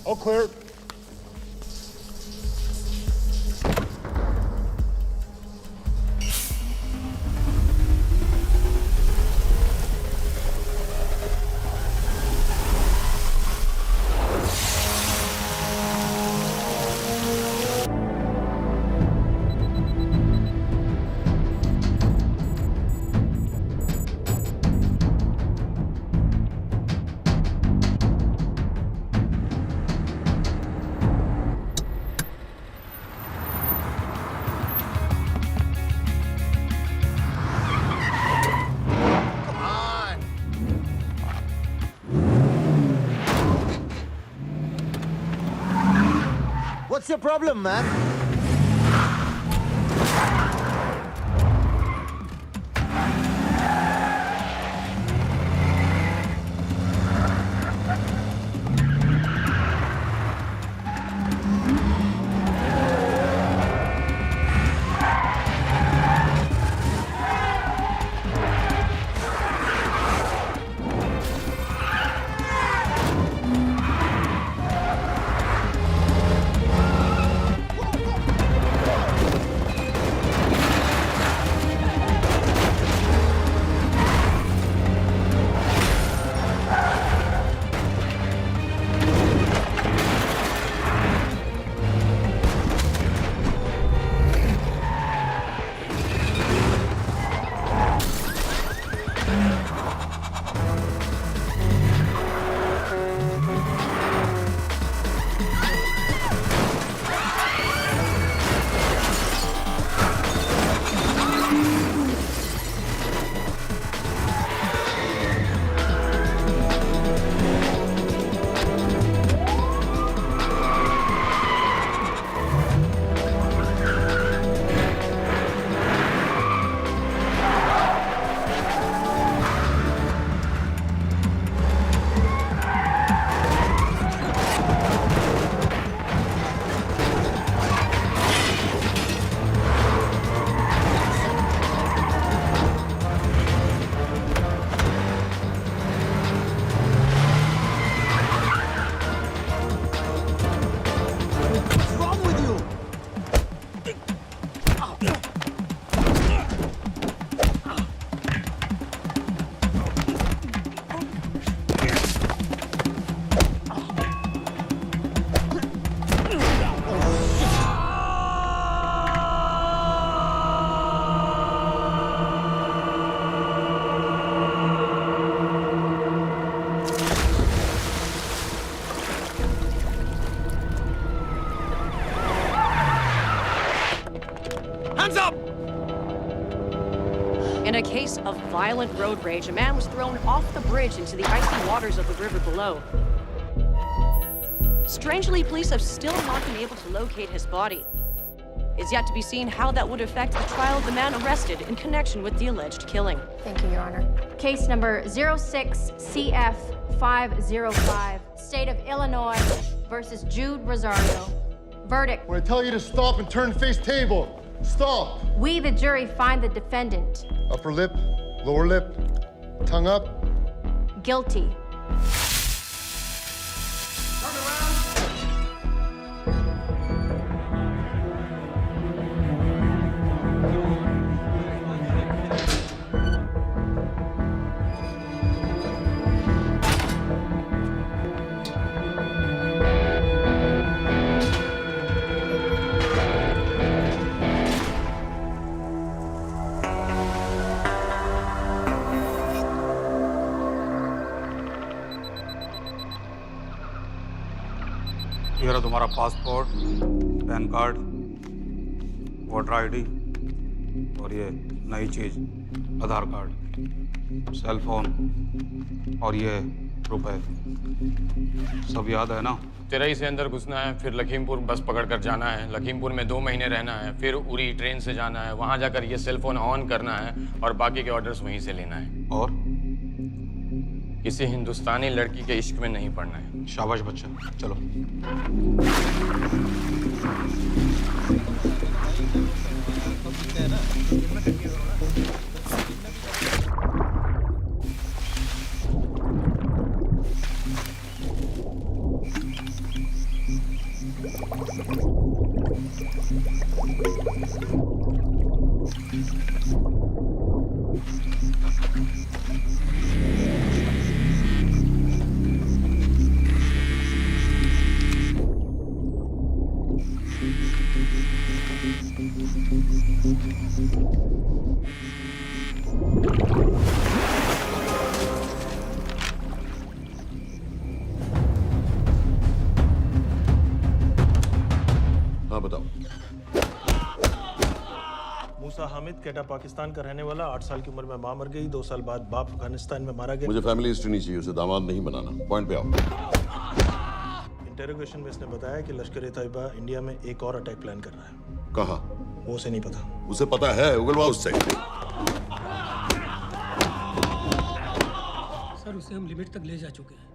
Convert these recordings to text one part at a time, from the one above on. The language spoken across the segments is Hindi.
All clear. What's your problem, man? In a case of violent road rage, a man was thrown off the bridge into the icy waters of the river below. Strangely, police have still not been able to locate his body. It's yet to be seen how that would affect the trial of the man arrested in connection with the alleged killing. Thank you, Your Honor. Case number 06-CF-505, State of Illinois versus Jude Rosario. Verdict: When I tell you to stop and turn face table, stop. we, the jury, find the defendant Upper lip, lower lip, tongue up. guilty. ये रहा तुम्हारा passport, pan card, voter ID और ये नई चीज आधार कार्ड, सेल फोन और ये रुपए। सब याद है ना? तिरई से अंदर घुसना है, फिर लखीमपुर बस पकड़कर जाना है, लखीमपुर में 2 महीने रहना है, फिर उरी ट्रेन से जाना है, वहां जाकर ये सेल फोन ऑन करना है और बाकी के ऑर्डर्स वहीं से लेना है। और किसी हिंदुस्तानी लड़की के इश्क में नहीं पड़ना है। शाबाश बच्चा, चलो। हामिद केटा पाकिस्तान का रहने वाला, 8 साल की उम्र में मां मर गई, 2 साल बाद बाप अफगानिस्तान में मारा गया। मुझे फैमिली हिस्ट्री नहीं चाहिए, उसे दामाद नहीं बनाना। पॉइंट पे आओ। इंटेरोगेशन में इसने बताया कि लश्कर-ए-तैयबा इंडिया में एक और अटैक प्लान कर रहा है। कहाँ? वो उसे नहीं पता। उसे पता है, उगलवा उससे। सर उसे हम लिमिट तक ले जा चुके हैं।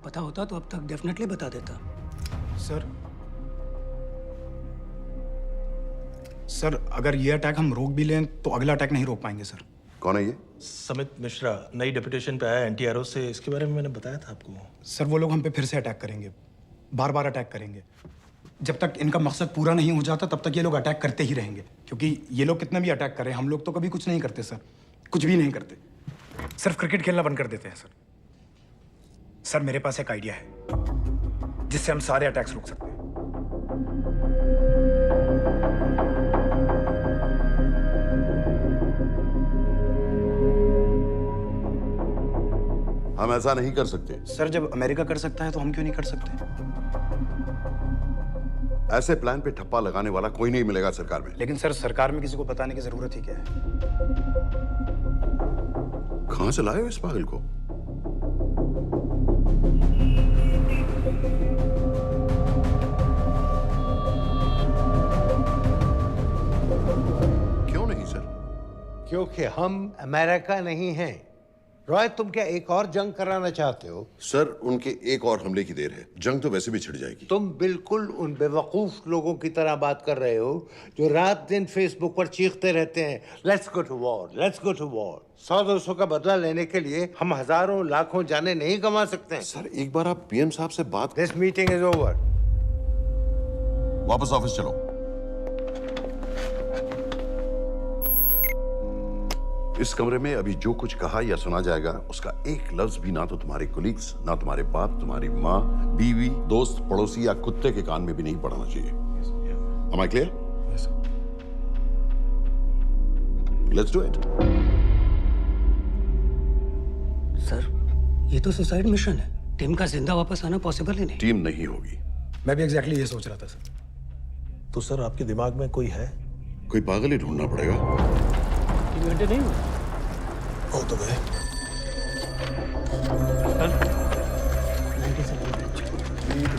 पता होता तो अब तक डेफिनेटली बता देता। सर अगर ये अटैक हम रोक भी लें तो अगला अटैक नहीं रोक पाएंगे सर। कौन है ये? समित मिश्रा नई डेपुटेशन पे आया एंटी-एरो से। इसके बारे में मैंने बताया था आपको। सर वो लोग हम पे फिर से अटैक करेंगे, बार बार अटैक करेंगे। जब तक इनका मकसद पूरा नहीं हो जाता तब तक ये लोग अटैक करते ही रहेंगे, क्योंकि ये लोग कितना भी अटैक करें हम लोग तो कभी कुछ नहीं करते सर, कुछ भी नहीं करते। सिर्फ क्रिकेट खेलना बंद कर देते हैं सर। सर मेरे पास एक आइडिया है जिससे हम सारे अटैक्स रोक सकते हैं। हम ऐसा नहीं कर सकते। सर जब अमेरिका कर सकता है तो हम क्यों नहीं कर सकते? ऐसे प्लान पे ठप्पा लगाने वाला कोई नहीं मिलेगा सरकार में। लेकिन सर सरकार में किसी को बताने की जरूरत ही क्या है? कहां से लाए हो इस पागल को? क्यों नहीं सर? क्योंकि हम अमेरिका नहीं हैं। रॉय तुम क्या एक और जंग कराना चाहते हो? सर उनके एक और हमले की देर है, जंग तो वैसे भी छिड़ जाएगी। तुम बिल्कुल उन बेवकूफ लोगों की तरह बात कर रहे हो जो रात दिन फेसबुक पर चीखते रहते हैं let's go to war, let's go to war. 100-200 का बदला लेने के लिए हम हजारों लाखों जाने नहीं कमा सकते हैं। सर एक बार आप पीएम साहब से बात। This meeting is over. वापस ऑफिस चलो। इस कमरे में अभी जो कुछ कहा या सुना जाएगा उसका एक लफ्ज भी ना तो तुम्हारे कोलीग्स, ना तुम्हारे बाप, तुम्हारी माँ, बीवी, दोस्त, पड़ोसी या कुत्ते के कान में भी नहीं पड़ना चाहिए। Am I clear? Yes, sir. Let's do it. Sir ये तो सुसाइड मिशन है। टीम का जिंदा वापस आना पॉसिबल ही नहीं। टीम नहीं होगी। मैं भी एग्जैक्टली ये सोच रहा था सर। तो सर आपके दिमाग में कोई है? कोई पागल ही ढूंढना पड़ेगा। 3 घंटे नहीं हुए। हो तो गए।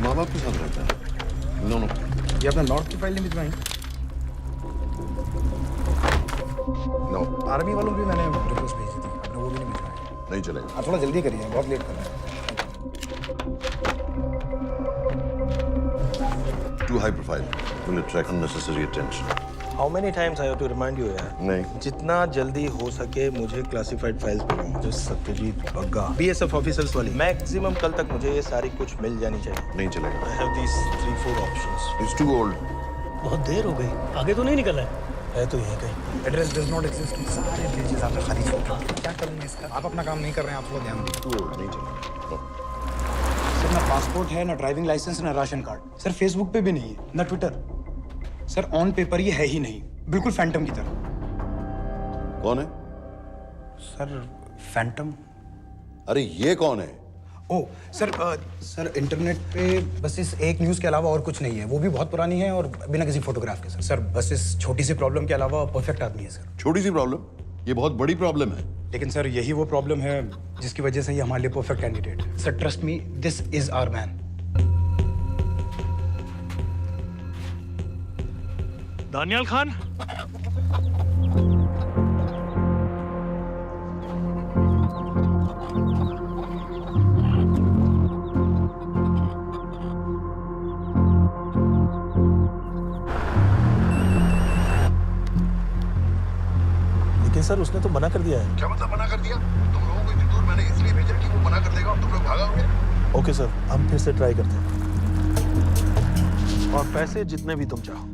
माँ बाप के साथ रहता है? No no. ये अपना नॉर्थ की फाइल नहीं भिजवाई? नो। आर्मी वालों की मैंने रिक्वेस्ट भेजी थी, आपने वो भी नहीं भिजवाई। नहीं चलेगा। आप थोड़ा जल्दी करिए, बहुत लेट कर रहे हैं। Too high profile. Will attract unnecessary attention. How many times I have to remind you यार? नहीं। जितना जल्दी हो सके मुझे क्लासिफाइड फाइल्स भेजो। जो सत्यजीत बग्गा बीएसएफ ऑफिसर्स वाली। मैक्सिमम कल तक मुझे ये सारी कुछ मिल जानी चाहिए। नहीं चलेगा। I have these 3-4 options. He's too old. बहुत देर हो गई, आगे तो नहीं निकला है। है तो यहीं कहीं। Address does not exist. सारे पेजेस आपने खाली छोड़ दिए। क्या करूंगा इसका? आप अपना काम नहीं कर रहे हैं, आप थोड़ा ध्यान दीजिए। Too old. नहीं चलेगा। No. सर ना पासपोर्ट है, ना ड्राइविंग लाइसेंस, ना राशन कार्ड। सर फेसबुक पे भी नहीं है, ना ट्विटर। सर ऑन पेपर ये है ही नहीं, बिल्कुल फैंटम की तरह। कौन है? Sir Phantom? अरे ये कौन है? ओ सर सर इंटरनेट पे बस इस एक न्यूज़ के अलावा और कुछ नहीं है, वो भी बहुत पुरानी है और बिना किसी फोटोग्राफ के। सर बस इस छोटी सी प्रॉब्लम के अलावा परफेक्ट आदमी है सर। छोटी सी प्रॉब्लम? ये बहुत बड़ी प्रॉब्लम है। लेकिन सर यही वो प्रॉब्लम है जिसकी वजह से ये हमारे लिए परफेक्ट कैंडिडेट है। Sir trust me, this is our man. Daniyal Khan. लेकिन सर उसने तो मना कर दिया है। क्या मतलब मना कर दिया? तुम लोगों को इतनी दूर मैंने इसलिए भेजा कि वो मना कर देगा और तुम लोग भागोगे। ओके सर, हम फिर से ट्राई करते हैं। और पैसे जितने भी तुम चाहो।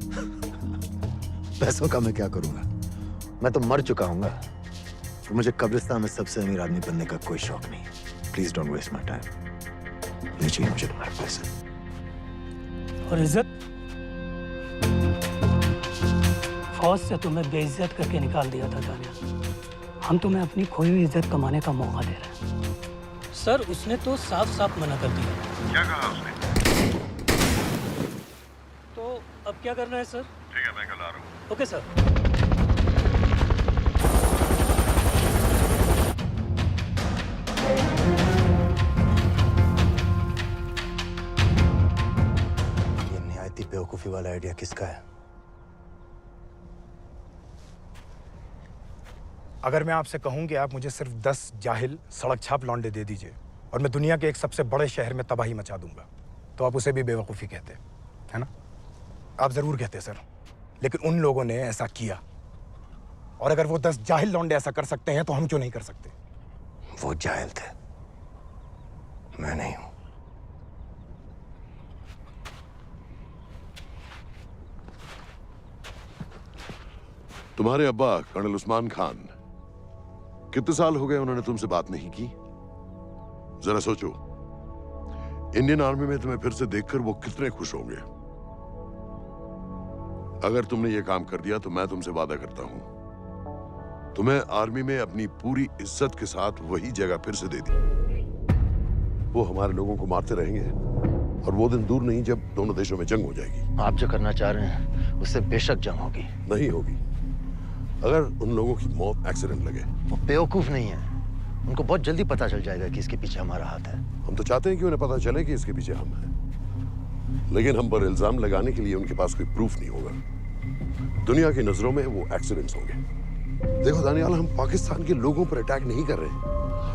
पैसों का मैं क्या करूंगा? मैं तो मर चुका हूँ। तो मुझे कब्रिस्तान में सबसे अमीर आदमी बनने का कोई शौक नहीं। Please don't waste my time. नहीं चाहिए मुझे तुम्हारे पैसे। और इज्जत? फौज से तुम्हें बेइज्जत करके निकाल दिया था दानिया। हम तुम्हें अपनी खोई हुई इज्जत कमाने का मौका दे रहे हैं। सर उसने तो साफ साफ मना कर दिया। क्या कहा उसने? तो अब क्या करना है सर? ठीक है, मैं कल आ रहा हूँ। Okay sir. ये निहायती बेवकूफी वाला आइडिया किसका है? अगर मैं आपसे कहूं कि आप मुझे सिर्फ 10 जाहिल सड़क छाप लौंडे दे दीजिए और मैं दुनिया के एक सबसे बड़े शहर में तबाही मचा दूंगा, तो आप उसे भी बेवकूफ़ी कहते, है ना? आप ज़रूर कहते सर, लेकिन उन लोगों ने ऐसा किया। और अगर वो 10 जाहिल लौंडे ऐसा कर सकते हैं तो हम क्यों नहीं कर सकते? वो जाहिल थे, मैं नहीं हूं। तुम्हारे अब्बा कर्नल उस्मान खान, कितने साल हो गए उन्होंने तुमसे बात नहीं की? जरा सोचो, इंडियन आर्मी में तुम्हें फिर से देखकर वो कितने खुश होंगे। अगर तुमने ये काम कर दिया तो मैं तुमसे वादा करता हूं, तुम्हें आर्मी में अपनी पूरी इज्जत के साथ वही जगह फिर से दे दी। वो हमारे लोगों को मारते रहेंगे और वो दिन दूर नहीं जब दोनों देशों में जंग हो जाएगी। आप जो करना चाह रहे हैं उससे बेशक जंग होगी। नहीं होगी। अगर उन लोगों की मौत एक्सीडेंट लगे। वो बेवकूफ नहीं है, उनको बहुत जल्दी पता चल जाएगा कि इसके पीछे हमारा हाथ है। हम तो चाहते हैं कि उन्हें पता चले कि इसके पीछे हम हैं, लेकिन हम पर इल्जाम लगाने के लिए उनके पास कोई प्रूफ नहीं होगा। दुनिया की नजरों में वो एक्सीडेंट्स होंगे। देखो दानियाल, हम पाकिस्तान के लोगों पर अटैक नहीं कर रहे,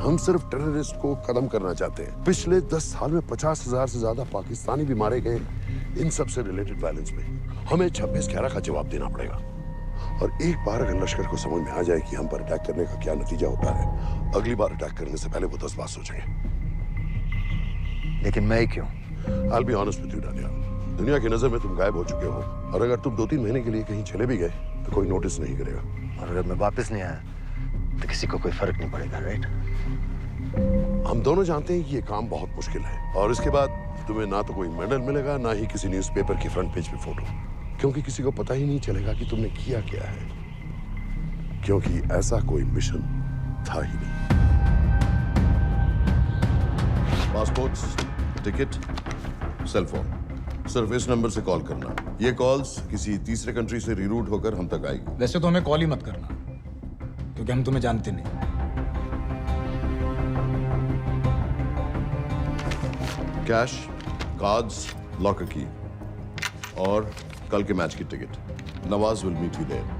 हम सिर्फ टेररिस्ट को खत्म करना चाहते हैं। पिछले 10 साल में 50,000 से ज्यादा पाकिस्तानी भी मारे गए इन सब से रिलेटेड वायलेंस में। हमें 26/11 का जवाब देना पड़ेगा। और एक बार अगर लश्कर को समझ में आ जाए कि हम पर अटैक करने का क्या नतीजा होता है, अगली बार अटैक करने से पहले वो 10 बार सोचेंगे। लेकिन मैं क्यों? I'll be honest with you, Daniyal, दुनिया की नजर में तुम गायब हो चुके हो, और अगर तुम 2-3 महीने के लिए कहीं चले भी गए तो कोई नोटिस नहीं करेगा। और अगर मैं वापस नहीं आया तो किसी को कोई फर्क नहीं पड़ेगा, राइट? हम दोनों जानते हैं कि ये काम बहुत मुश्किल है, और इसके बाद तुम्हें ना तो कोई मेडल मिलेगा, ना ही किसी न्यूज़पेपर की फ्रंट पेज पे फोटो, क्योंकि किसी को पता ही नहीं चलेगा कि तुमने किया क्या है, क्योंकि ऐसा कोई मिशन था ही नहीं। पासपोर्ट्स, टिकट, सेलफोन, सिर्फ इस नंबर से कॉल करना। ये कॉल्स किसी तीसरे कंट्री से रीरूट होकर हम तक आएगी। वैसे तो हमें कॉल ही मत करना, क्योंकि हम तुम्हें जानते नहीं। कैश, कार्ड्स, लॉकर की और कल के मैच की ticket. Nawaz will meet you there.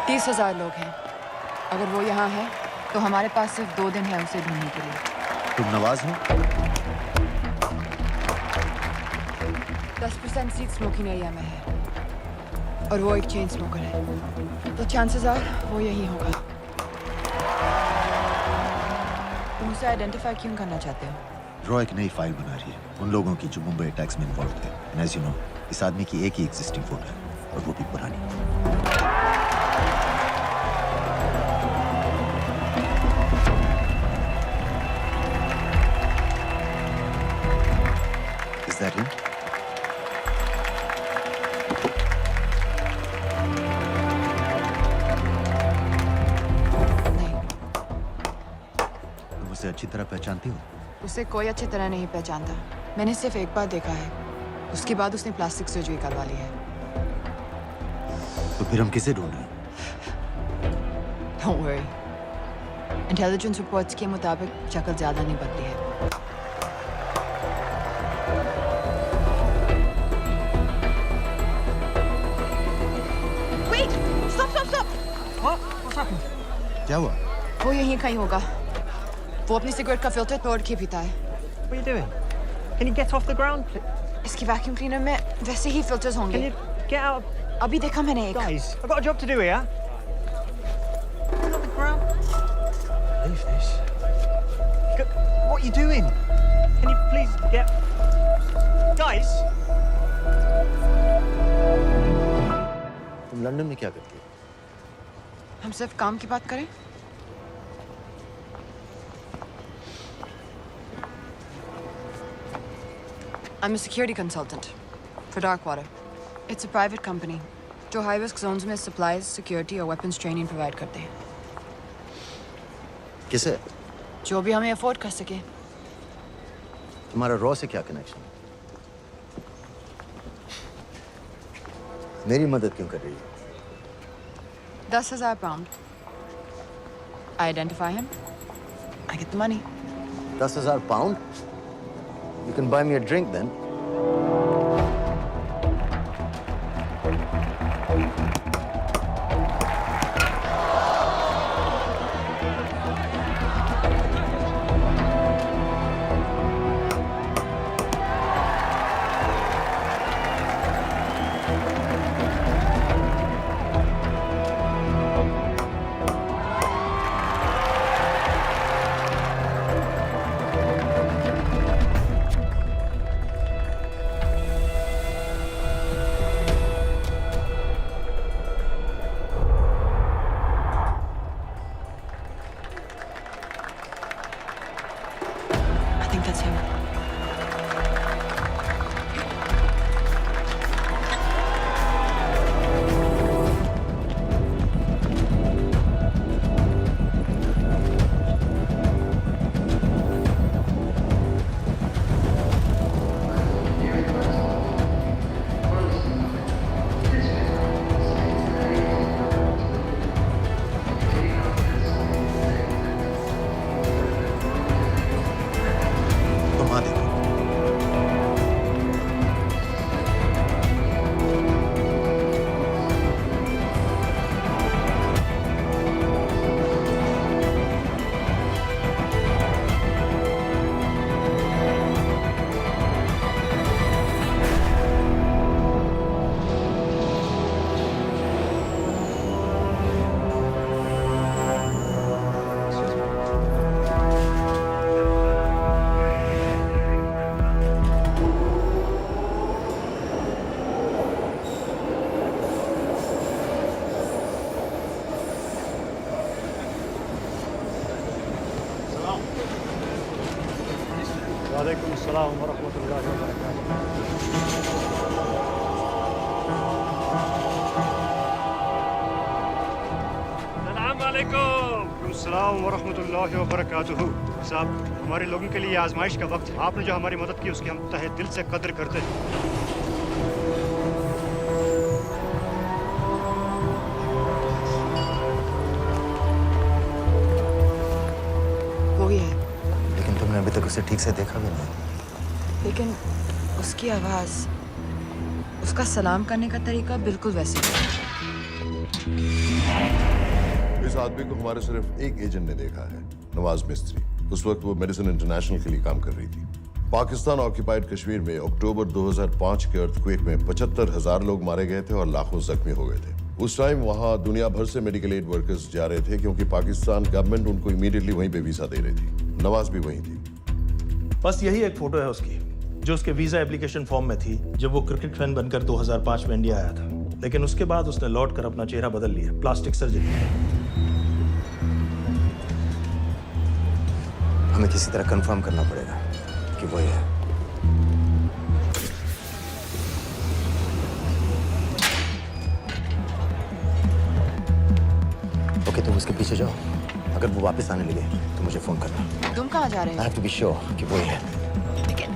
तीस 30,000 लोग हैं। अगर वो यहाँ है तो हमारे पास सिर्फ 2 दिन है उसे ढूंढने के लिए। तुम नवाज हो? 10% सीट स्मोकिंग एरिया में है और वो एक चेन स्मोकर है, तो चांसेस आर वो यही होगा। तुम उसे आइडेंटिफाई क्यों करना चाहते हो? रॉ एक नई फाइल बना रही है उन लोगों की जो मुंबई अटैक्स में इन्वॉल्व थे। एंड एज यू नो, इस आदमी की एक ही एग्जिस्टिंग फोटो है और वो भी पुरानी। Is that him? नहीं, तुम उसे अच्छी तरह पहचानती हो? उसे कोई अच्छी तरह नहीं पहचानता। मैंने सिर्फ एक बार देखा है, उसके बाद उसने प्लास्टिक सर्जरी करवा ली है। तो फिर हम किसे ढूंढ रहे हैं? Don't worry. इंटेलिजेंस रिपोर्ट्स के मुताबिक शक्ल ज्यादा नहीं बदली है। Wait! Stop! Stop! Stop! What's happened? क्या हुआ? वो यहीं कहीं होगा। वो अपनी सिगरेट का फिल्टर तोड़ के पीता है। What are you doing? Can you get off the ground, please? इसकी वैक्यूम क्लीनर में वैसे ही फिल्टर्स Can होंगे। you get out? अभी देखा मैंने एक। Guys, I've got a job to do here. Get off the ground. Leave this. What are you doing? Can you please get... Guys? तुम लंदन में क्या करती हो? हम सिर्फ काम की बात करें? I'm a security consultant. For Darkwater. It's a private company जो हाई रिस्क जोन्स में सप्लाईज, सिक्योरिटी और वेपन्स ट्रेनिंग प्रोवाइड करते हैं। किसे? जो भी हमें अफोर्ड कर सके। तुम्हारा रॉ से क्या कनेक्शन? मेरी मदद क्यों कर रही है? 10,000 pound. I identify him. I get the money. 10,000 pound? You can buy me a drink then. I think that's him. घुमा दे। वालेकुम अस्सलाम वरहमतुल्लाहि वबरकातुहू। अस्सलाम वालेकुम। अस्सलाम वरहमतुल्लाहि वबरकातुहू। साहब, हमारे लोगों के लिए आजमाइश का वक्त है। आपने जो हमारी मदद की उसकी हम तहे दिल से कद्र करते हैं। वो ही है, लेकिन तुमने अभी तक उसे ठीक से देखा भी नहीं। लेकिन उसकी आवाज, उसका सलाम करने का तरीका बिल्कुल वैसे ही है। इस आदमी को हमारे सिर्फ एक एजेंट ने देखा है, नवाज मिस्त्री। उस वक्त वो मेडिसिन इंटरनेशनल के लिए काम कर रही थी। पाकिस्तान ऑक्यूपाइड कश्मीर में अक्टूबर 2005 के अर्थक्वेक में 75,000 लोग मारे गए थे और लाखों जख्मी हो गए थे। उस टाइम वहां दुनिया भर से मेडिकल एड वर्कर्स जा रहे थे क्योंकि पाकिस्तान गवर्नमेंट उनको इमीडिएटली वहीं पे वीजा दे रही थी। नवाज भी वहीं थी। बस यही एक फोटो है उसकी, जो उसके वीजा एप्लीकेशन फॉर्म में थी जब वो क्रिकेट फैन बनकर 2005 में इंडिया आया था। लेकिन उसके बाद उसने लौट कर अपना चेहरा बदल लिया, प्लास्टिक सर्जरी। हमें किसी तरह कंफर्म करना पड़ेगा कि वो है। ओके, तुम उसके पीछे जाओ। अगर वो वापस आने लगे तो मुझे फोन करना। तुम कहाँ जा रहे I हो? have to be sure कि वो है। लेकिन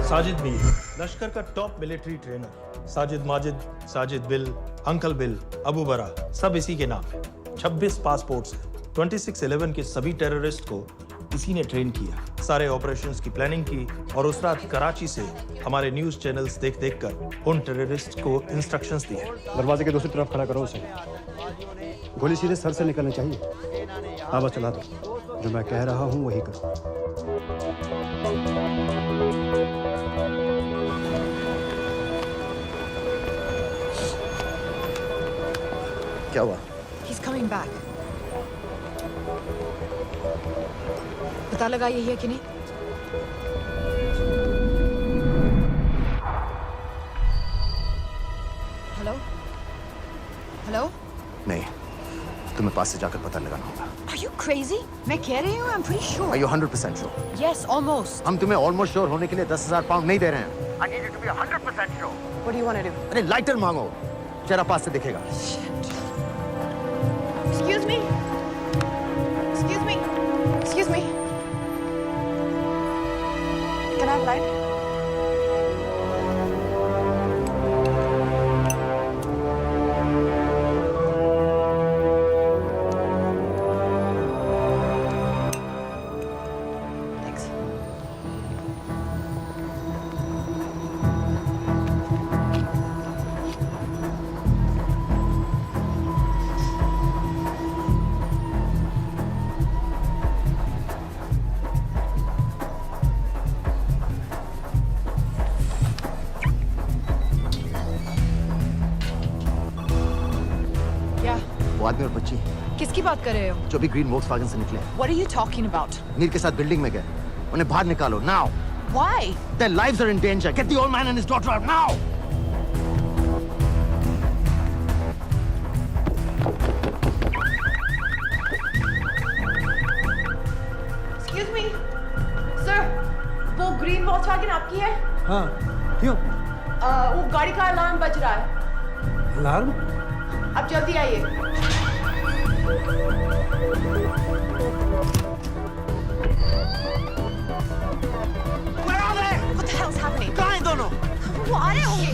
साजिद बिल, लश्कर का top military trainer. Sajid Majid, Sajid bill, uncle bill, Abu बरा, सब इसी के नाम है। 26 पासपोर्ट्स हैं। 26/11 के सभी टेररिस्ट को इसी ने ट्रेन किया। सारे ऑपरेशंस की प्लानिंग की और उस रात कराची से हमारे न्यूज चैनल्स देख देख कर उन टेररिस्ट को इंस्ट्रक्शंस दिए। दरवाजे के दूसरी तरफ खड़ा करो उसे। गोली सीधे सर से निकलनी चाहिए। हाँ बस चला दो। जो मैं कह रहा हूँ वही कर। क्या हुआ? He's coming back. पता लगा यही है कि नहीं? हेलो? हेलो? नहीं, तुम्हें पास से जाकर पता लगाना होगा। Are you crazy? मैं कह रही हूँ, I'm pretty sure. Are you 100% sure? Yes, almost. हम तुम्हें almost sure होने के लिए 10,000 पाउंड नहीं दे रहे हैं। I need you to be 100% sure. What do you want to do? अरे लाइटर मांगो, चेहरा पास से दिखेगा। Excuse me. Excuse me. Excuse me. Can I have light? Thanks. क्या? वो आदमी और बच्ची किसकी बात कर रहे हो? जो भी ग्रीन वोक्सवैगन से निकले, What are you talking about? Mir के साथ बिल्डिंग में गए। उन्हें बाहर निकालो, now. Why? Their lives are in danger. Get the old man and his daughter out now. Excuse me. Sir, वो ग्रीन वॉल्क्सवैगन आपकी है? हाँ क्यों? वो गाड़ी का अलार्म बज रहा है। अलार्म? अब जल्दी आइए। Where are they? What the hell's happening? कहाँ हैं दोनों? वो आ रहे होंगे।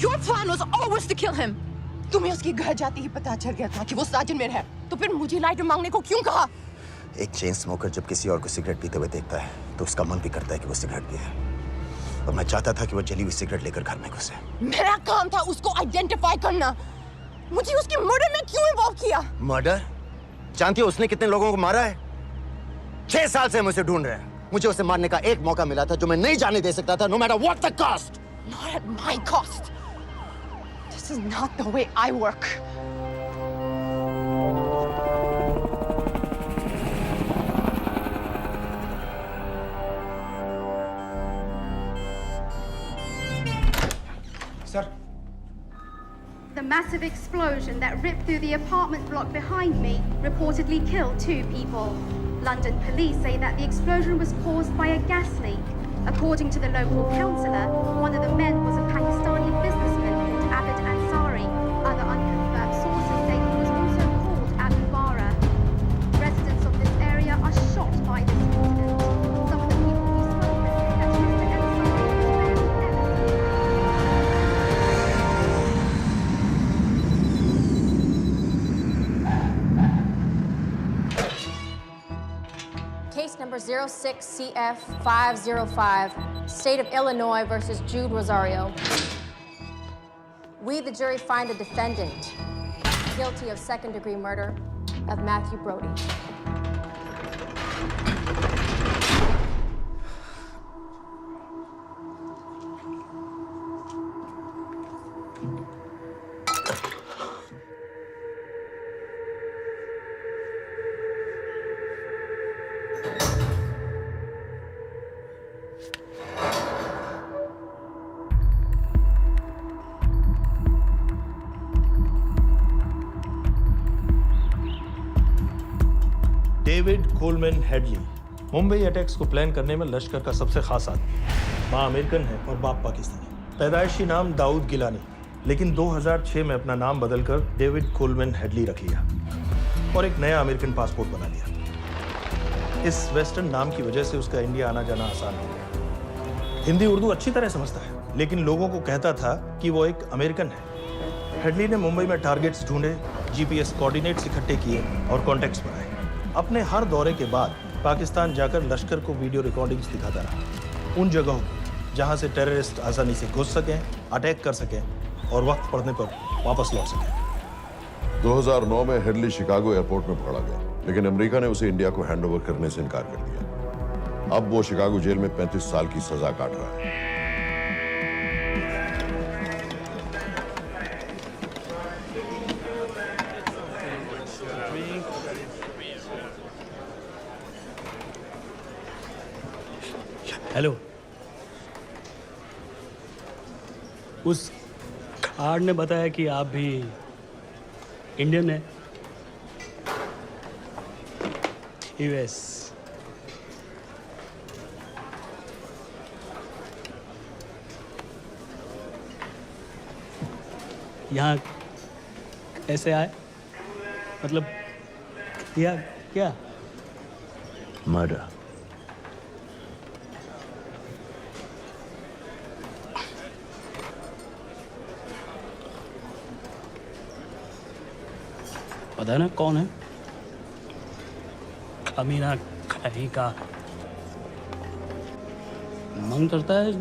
Your plan was always to kill him. तुम्हें उसके घर जाते ही पता चल गया था कि वो साजन में है, तो फिर मुझे लाइटर मांगने को क्यों कहा? एक चेन स्मोकर जब किसी और को सिगरेट पीते हुए देखता है तो उसका मन भी करता है कि वो सिगरेट पिए, और मैं चाहता था कि वो जली हुई सिगरेट लेकर घर में घुसे। मेरा काम था उसको आइडेंटिफाई करना। मुझे उसके मर्डर में क्यों इन्वॉल्व किया? मर्डर? जानती हो उसने कितने लोगों को मारा है? 6 साल से हम उसे ढूंढ रहे हैं। मुझे उसे मारने का एक मौका मिला था जो मैं नहीं जाने दे सकता था, no matter what the cost. Not at my cost. This is not the way I work. Sir. The massive explosion that ripped through the apartment block behind me reportedly killed 2 people. London police say that the explosion was caused by a gas leak. According to the local councillor, one of the men was a Pakistani businessman called Abid Ansari. Other unconfirmed sources say he was also called Abu Bara. Residents of this area are shocked by this incident. Some of the people we spoke with say that Mr. Ansari was very Case number 06CF505, State of Illinois versus Jude Rosario. We, the jury, find the defendant guilty of second-degree murder of Matthew Brody. David Coleman Headley Mumbai attacks को प्लान करने में लश्कर का सबसे खास आदमी। माँ अमेरिकन है और बाप पाकिस्तानी। पैदाइशी नाम दाऊद गिलानी, लेकिन 2006 में अपना नाम बदलकर डेविड कोलमैन हेडली रख लिया और एक नया अमेरिकन पासपोर्ट बना लिया। इस वेस्टर्न नाम की वजह से उसका इंडिया आना जाना आसान हो गया। हिंदी उर्दू अच्छी तरह समझता है, लेकिन लोगों को कहता था कि वो एक अमेरिकन है। हेडली ने मुंबई में टारगेट्स ढूंढे, जीपीएस कोऑर्डिनेट्स इकट्ठे किए और कॉन्टैक्ट्स बनाए। अपने हर दौरे के बाद पाकिस्तान जाकर लश्कर को वीडियो रिकॉर्डिंग्स दिखाता रहा, उन जगहों जहां से टेररिस्ट आसानी से घुस सकें, अटैक कर सकें और वक्त पड़ने पर वापस लौट सकें। 2009 में हेडली शिकागो एयरपोर्ट में पकड़ा गया, लेकिन अमेरिका ने उसे इंडिया को हैंडओवर करने से इनकार कर दिया। अब वो शिकागो जेल में 35 साल की सजा काट रहा है। हेलो, उस कार्ड ने बताया कि आप भी इंडियन हैं। यूएस। यहाँ कैसे आए? मतलब किया क्या? मर्डर। पता है ना कौन है? कमीना कहीं का। मन करता है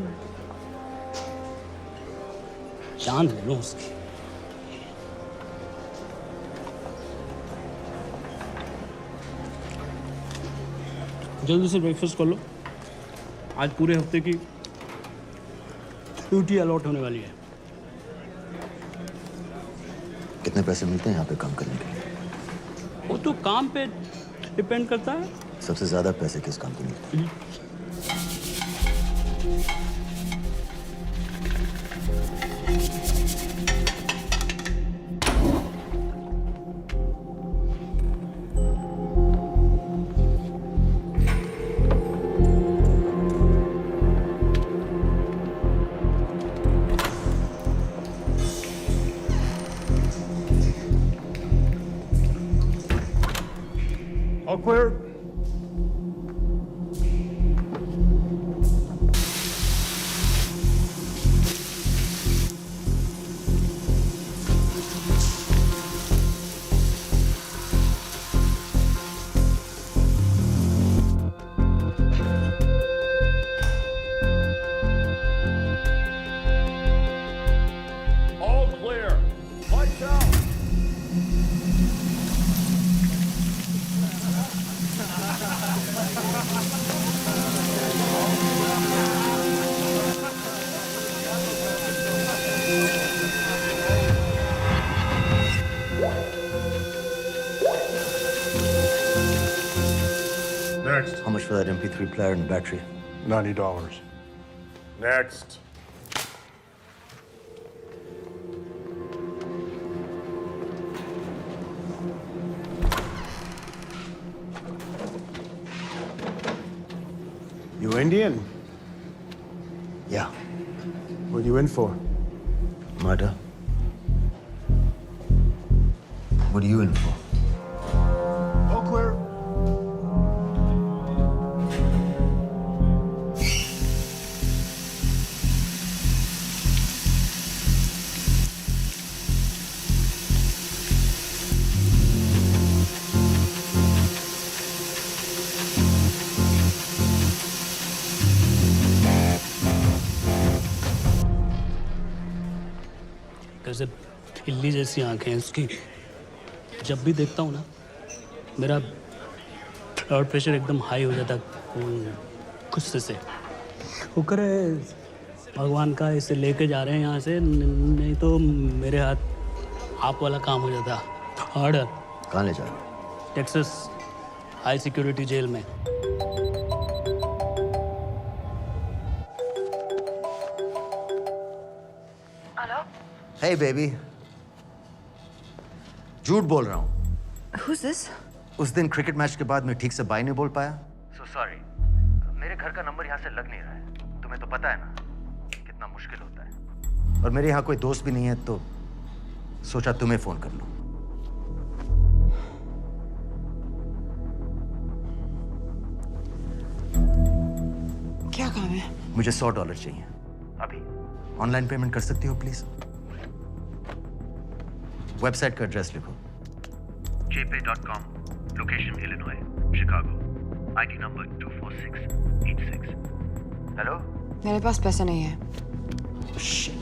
जान ले लो उसकी। जल्दी से ब्रेकफास्ट कर लो, आज पूरे हफ्ते की ड्यूटी अलॉट होने वाली है। कितने पैसे मिलते हैं यहाँ पे काम करने के लिए? वो तो काम पे डिपेंड करता है। सबसे ज्यादा पैसे किस काम के मिलते हैं? All clear. Next. How much for that MP3 player and battery? $90. Next. You Indian? Yeah. What are you in for? Murder. What are you in for? All clear. कैसे खिल्ली जैसी आंखें हैं उसकी। जब भी देखता हूँ ना मेरा ब्लड प्रेशर एकदम हाई हो जाता गुस्से से। शुक्र है भगवान का इसे लेके जा रहे हैं यहाँ से, नहीं तो मेरे हाथ आप वाला काम हो जाता। ऑर्डर। कहाँ ले जा रहे हो? टेक्सास हाई सिक्योरिटी जेल में। Hey baby. झूठ बोल रहा हूँ। Who's this? उस दिन क्रिकेट मैच के बाद मैं ठीक से बाय नहीं बोल पाया। So sorry. मेरे घर का नंबर यहाँ से लग नहीं रहा है। तुम्हें तो पता है ना कितना मुश्किल होता है। और मेरे यहाँ कोई दोस्त भी नहीं है तो सोचा तुम्हें फोन कर लूँ। क्या काम है? मुझे $100 चाहिए अभी। ऑनलाइन पेमेंट कर सकती हो प्लीज? वेबसाइट का एड्रेस लिखो। jpay.com, location Illinois, Chicago, ID number 24686। Hello? मेरे पास पैसे नहीं है। Shit.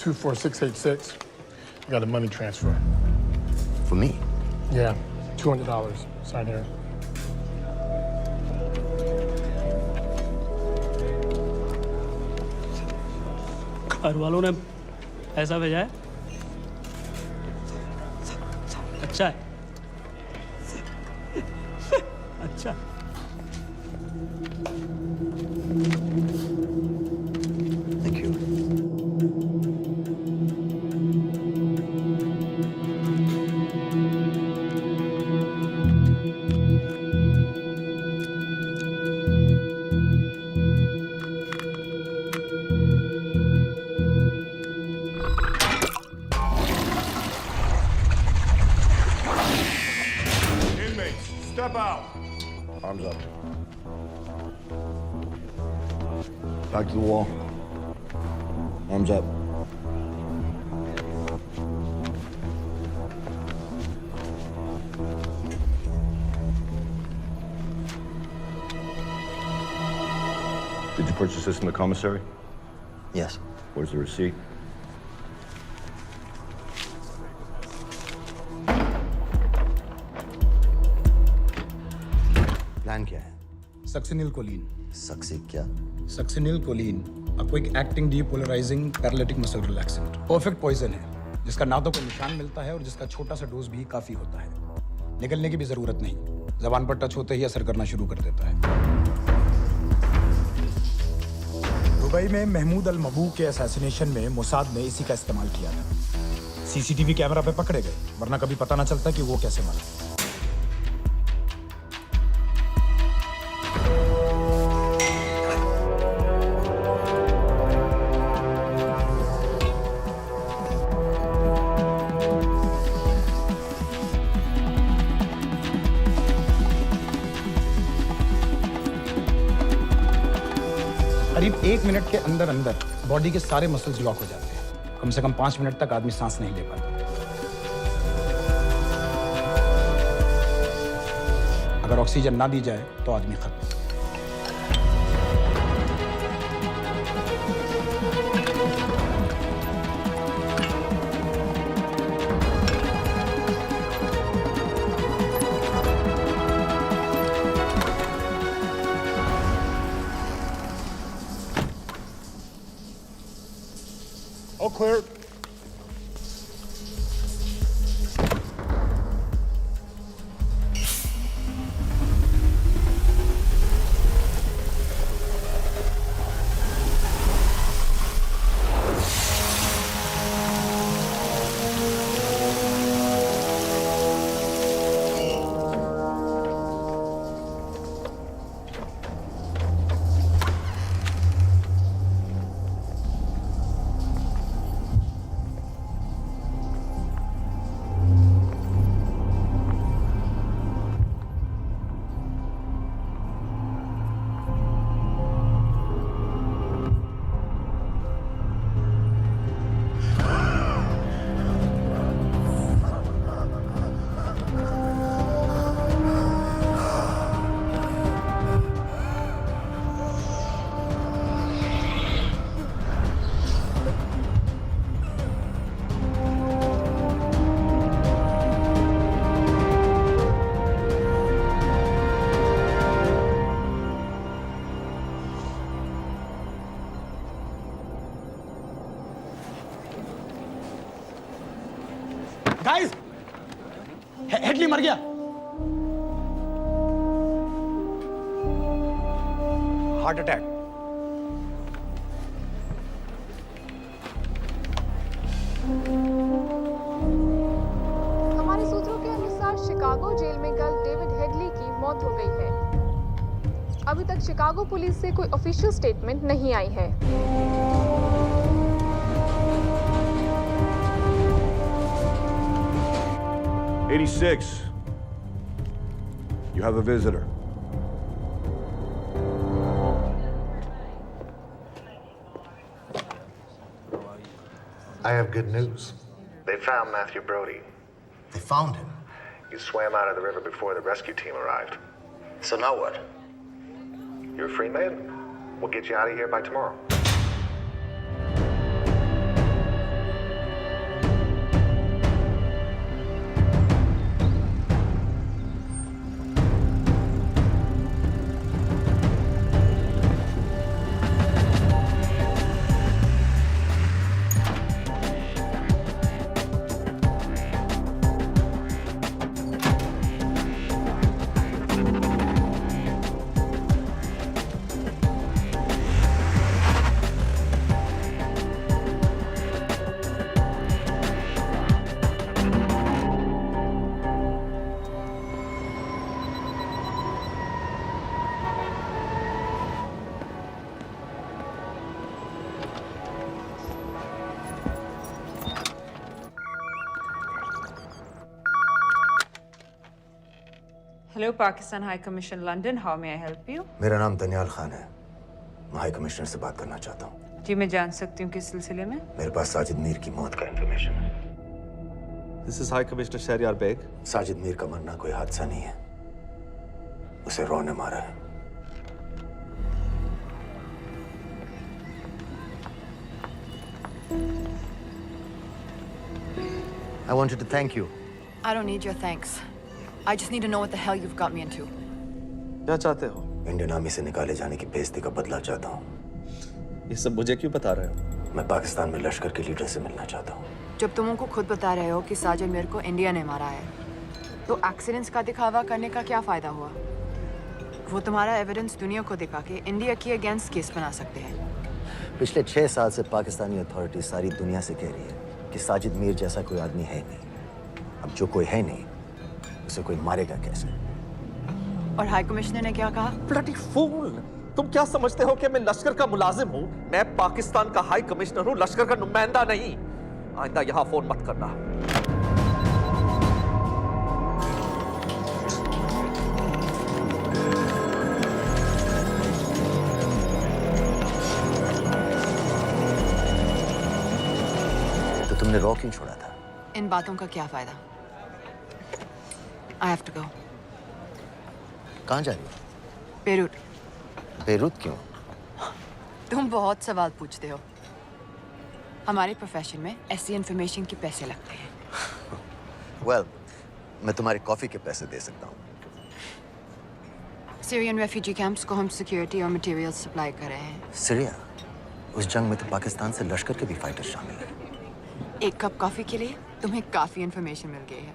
$24686. I got a money transfer. For me? Yeah, $200. Sign here. घर वालों ने ऐसा भेजा है? अच्छा है। अच्छा। Thank you. Step out. Arms up. Back to the wall. Arms up. Did you purchase this in the commissary? Yes. Where's the receipt? Plan क्या है? Succinylcholine. सक्सी क्या? Succinylcholine a quick acting depolarising paralytic muscle relaxant. Perfect poison है जिसका ना तो कोई निशान मिलता है और जिसका छोटा सा डोज भी काफी होता है। निकलने की भी जरूरत नहीं, जबान पर टच होते ही असर करना शुरू कर देता है। दुबई में महमूद अल मबू के असैसिनेशन में मोसाद ने इसी का इस्तेमाल किया था। सीसीटीवी कैमरा पे पकड़े गए, वरना कभी पता ना चलता कि वो कैसे मरा। करीब 1 मिनट के अंदर अंदर बॉडी के सारे मसल्स लॉक हो जाते हैं। कम से कम 5 मिनट तक आदमी सांस नहीं ले पाता। अगर ऑक्सीजन ना दी जाए तो आदमी खत्म। cleared. गाइस, हेडली मर गया। Heart attack. हमारे सूत्रों के अनुसार शिकागो जेल में कल डेविड हेडली की मौत हो गई है। अभी तक शिकागो पुलिस से कोई ऑफिशियल स्टेटमेंट नहीं आई है। 86. You have a visitor. I have good news. They found Matthew Brody. They found him? He swam out of the river before the rescue team arrived. So now what? You're a free man. We'll get you out of here by tomorrow. Hello, Pakistan High Commission, London. How may I help you? मेरा नाम दनियाल खान है। मैं हाई कमिश्नर से बात करना चाहता हूँ। जी, मैं जान सकती हूँ किस सिलसिले में? मेरे पास साजिद मीर की मौत का इंफॉर्मेशन है। This is High Commissioner Shahryar Beg. Sajid Mir का मरना कोई हादसा नहीं है। उसे रॉ ने मारा है। I wanted to thank you. I don't need your thanks. I just need to know what the hell you've got me into. क्या चाहते हो? इंडियन आर्मी से निकाले जाने की बेइज्जती का बदला चाहता हूँ। ये सब मुझे क्यों बता रहे हो? मैं पाकिस्तान में लश्कर के लीडर से मिलना चाहता हूँ। जब तुम उनको खुद बता रहे हो कि साजिद मीर को इंडिया ने मारा है, तो एक्सीडेंट्स का दिखावा करने का क्या फायदा हुआ? वो तुम्हारा एविडेंस दुनिया को दिखा के इंडिया की अगेंस्ट केस बना सकते हैं। पिछले 6 साल से पाकिस्तानी अथॉरिटी सारी दुनिया से कह रही है कि साजिद मीर जैसा कोई आदमी है नहीं। अब जो कोई है नहीं, उसे कोई मारेगा कैसे? और हाई कमिश्नर ने क्या कहा? Bloody fool! तुम क्या समझते हो कि मैं लश्कर का मुलाजिम हूँ? मैं पाकिस्तान का हाई कमिश्नर हूँ, लश्कर का नुमाइंदा नहीं। आइंदा यहाँ फोन मत करना। तो तुमने रॉ क्यों छोड़ा था? इन बातों का क्या फायदा? I have to go. कहाँ जा रही हो? बेरूट। बेरूत क्यों? तुम बहुत सवाल पूछते हो। हमारे प्रोफेशन में ऐसी इन्फॉर्मेशन के पैसे लगते हैं। Well, मैं तुम्हारी कॉफी के पैसे दे सकता हूँ। सीरियन रेफ्यूजी कैंप्स को हम सिक्योरिटी और मटेरियल सप्लाई कर रहे हैं। सीरिया? उस जंग में तो पाकिस्तान से लश्कर के भी फाइटर शामिल हैं। एक कप कॉफी के लिए तुम्हें काफी इंफॉर्मेशन मिल गई है।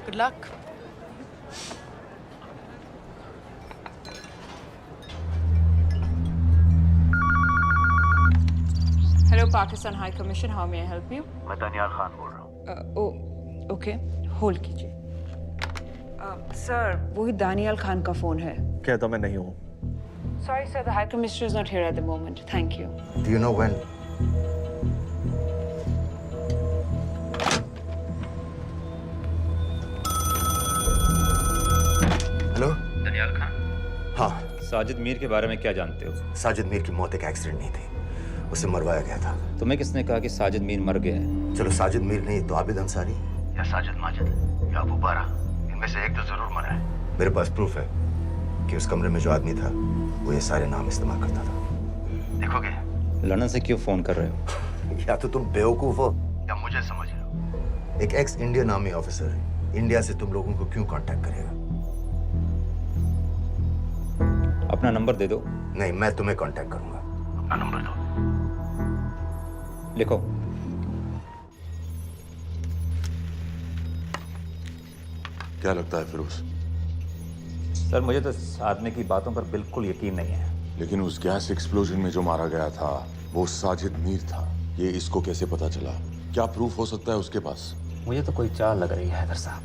Good luck. Hello Pakistan high commission, how may I help you? मैं दानियाल खान बोल रहा हूँ। ओके, होल्ड कीजिए। सर, वही दानियाल खान का फोन है। कहता मैं नहीं हूँ। Sorry sir, the High Commissioner is not here at the moment. Thank you. Do you know when? Hello, Daniyal Khan. हाँ। साजिद मीर के बारे में क्या जानते हो? साजिद मीर की मौत एक एक्सीडेंट नहीं थी, उसे मरवाया गया था। तुम्हें किसने कहा कि साजिद मीर मर गया है? चलो साजिद मीर नहीं तो आबिद अंसारी या साजिद माजिद या अबू बारा, इनमें से एक तो जरूर मरा है। मेरे पास प्रूफ है कि उस कमरे में जो आदमी था वो ये सारे नाम इस्तेमाल करता था। देखोगे? लंदन से क्यों फोन कर रहे हो? या तो तुम बेवकूफ हो या मुझे समझ रहे हो। एक x Indian army officer India से तुम लोगों को क्यों कांटेक्ट करेगा? अपना नंबर दे दो। नहीं, मैं तुम्हें कांटेक्ट करूंगा। अपना नंबर दो। लिखो। क्या लगता है फिरोज? सर, मुझे तो इस आदमी की बातों पर बिल्कुल यकीन नहीं है। लेकिन उस गैस एक्सप्लोजन में जो मारा गया था वो साजिद मीर था। ये इसको कैसे पता चला? क्या प्रूफ हो सकता है उसके पास? मुझे तो कोई चाल लग रही है हैदर साहब।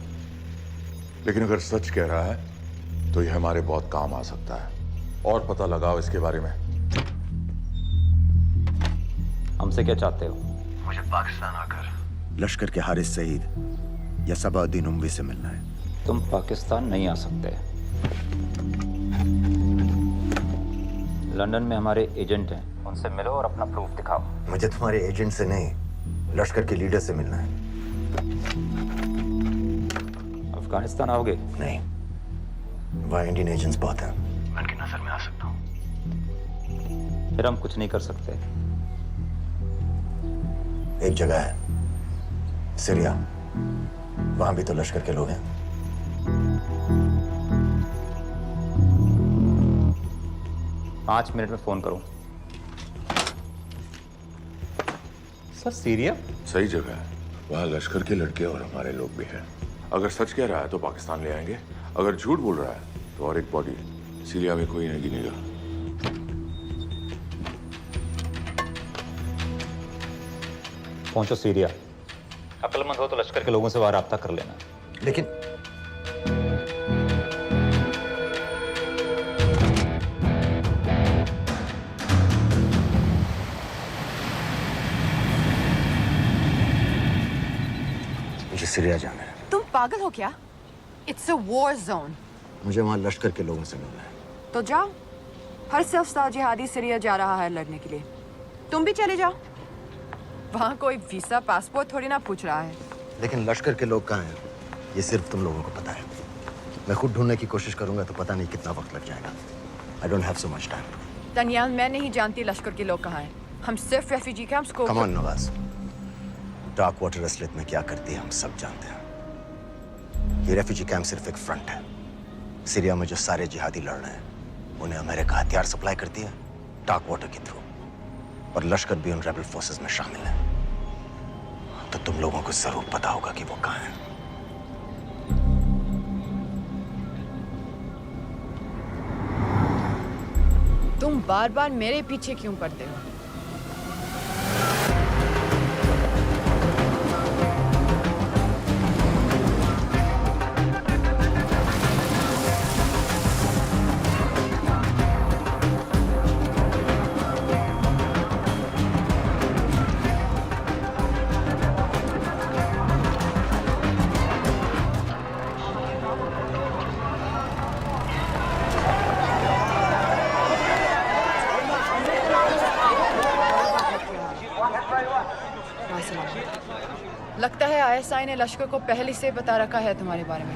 लेकिन अगर सच कह रहा है तो ये हमारे बहुत काम आ सकता है। और पता लगाओ इसके बारे में। हमसे क्या चाहते हो? मुझे पाकिस्तान आकर लश्कर के हारिस सईद या सबाउद्दीन उमवी से मिलना है। तुम पाकिस्तान नहीं आ सकते। लंदन में हमारे एजेंट हैं, उनसे मिलो और अपना प्रूफ दिखाओ। मुझे तुम्हारे एजेंट से नहीं, लश्कर के लीडर से मिलना है। अफगानिस्तान आओगे? नहीं, वहाँ इंडियन एजेंट्स बहुत हैं, मैं उनकी नजर में आ सकता हूँ। फिर हम कुछ नहीं कर सकते। एक जगह है सीरिया, वहां भी तो लश्कर के लोग हैं। पाँच मिनट में फोन करूं। सर, सीरिया सही जगह है। वहाँ लश्कर के लड़के और हमारे लोग भी हैं। अगर सच कह रहा है तो पाकिस्तान ले आएंगे, अगर झूठ बोल रहा है तो और एक बॉडी सीरिया में कोई नहीं गिनेगा। पहुंचो सीरिया। अक्लमंद हो तो लश्कर के लोगों से वहां राब्ता कर लेना। लेकिन मुझे सीरिया जाना है। तुम पागल हो क्या? It's a war zone. मुझे वहां लश्कर के लोगों से मिलना है। तो जाओ। हर सफ्तार जिहादी सीरिया जा रहा है लड़ने के लिए, तुम भी चले जाओ। वहाँ कोई वीसा पासपोर्ट थोड़ी ना पूछ रहा है। लेकिन लश्कर के लोग कहाँ हैं ये सिर्फ तुम लोगों को पता है। मैं खुद ढूंढने की कोशिश करूंगा तो पता नहीं कितना वक्त लग जाएगा। I don't have so much time. Daniyal, मैं नहीं जानती लश्कर के लोग कहाँ हैं। हम सिर्फ रेफ्यूजी कैंप्स को। Come on Nawaz, dark water असलियत में क्या करती है हम सब जानते हैं। ये रेफ्यूजी कैंप सिर्फ एक फ्रंट है। सीरिया में जो सारे जिहादी लड़ रहे हैं उन्हें अमेरिका हथियार सप्लाई करती है डार्क वाटर के थ्रू, और लश्कर भी उन रेबल फोर्सेस में शामिल है। तो तुम लोगों को जरूर पता होगा कि वो कहाँ है। तुम बार बार मेरे पीछे क्यों पड़ते हो? लगता है आईएसआई ने लश्कर को पहले से बता रखा है तुम्हारे बारे में।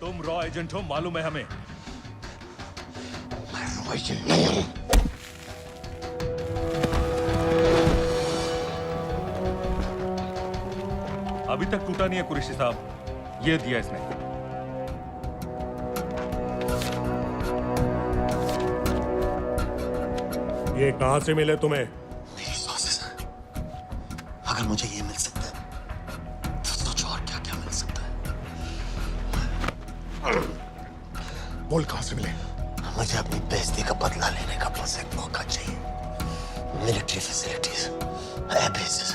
तुम रॉ एजेंट हो, मालूम है हमें। मैं रॉ एजेंट नहीं हूं। अभी तक टूटा नहीं है कुरैशी साहब, ये दिया इसने। ये कहां से मिले तुम्हें? मेरी सॉसेस। अगर मुझे ये मिल सकता है तो सोचो और क्या क्या मिल सकता है। बोल कहां से मिले? मुझे अपनी बेइज्जती का बदला लेने का बस एक मौका चाहिए। मिलिट्री फैसिलिटीज, एयर बेसेस,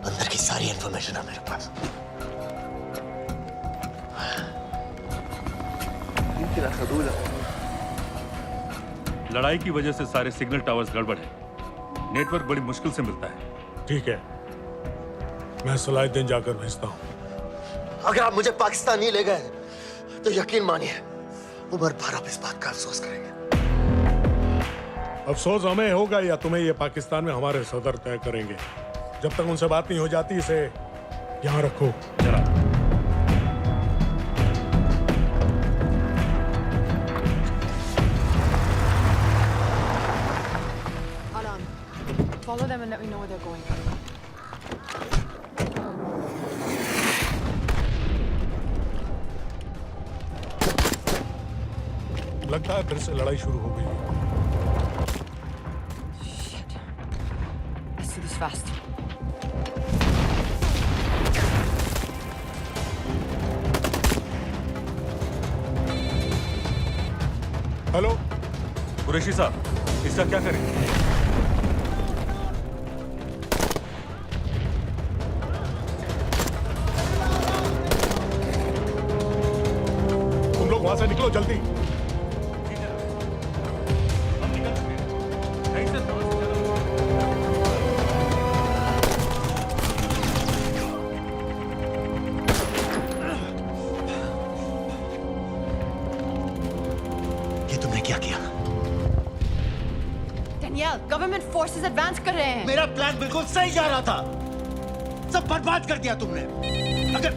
अंदर की सारी इंफॉर्मेशन है मेरे पास। लड़ाई की वजह से सारे सिग्नल टावर्स गड़बड़ है, नेटवर्क बड़ी मुश्किल से मिलता है। ठीक है, मैं सलाहुद्दीन जाकर भेजता हूँ। अगर आप मुझे पाकिस्तान नहीं ले गए तो यकीन मानिए उमर भर आप इस बात का अफसोस करेंगे। अफसोस हमें होगा या तुम्हें ये पाकिस्तान में हमारे सदर तय करेंगे। जब तक उनसे बात नहीं हो जाती इसे यहाँ रखो। जरा Alan, follow them and let me know where they're going. लगता है फिर से लड़ाई शुरू हो गई। Let's do this fast. Hello Qureshi साहब, इसका क्या करें? तुम लोग वहां से निकलो जल्दी। ये तुमने क्या किया? Danielle, गवर्नमेंट फोर्सेस एडवांस कर रहे हैं। मेरा प्लान बिल्कुल सही जा रहा था, सब बर्बाद कर दिया तुमने। अगर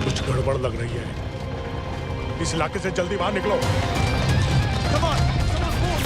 कुछ गड़बड़ लग रही है, इस इलाके से जल्दी बाहर निकलो। Come on, move.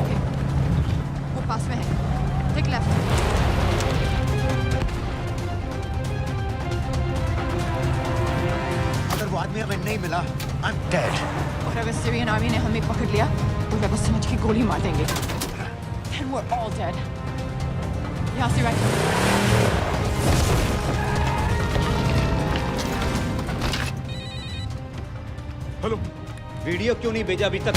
ओके, वो पास में है। Take left. अगर वो आदमी हमें नहीं मिला, I'm dead. और अगर सीरियन आर्मी ने हमें पकड़ लिया तो वे बस समझ के गोली मार देंगे। Then we're all dead. यहाँ से राइट। हेलो, वीडियो क्यों नहीं भेजा अभी तक?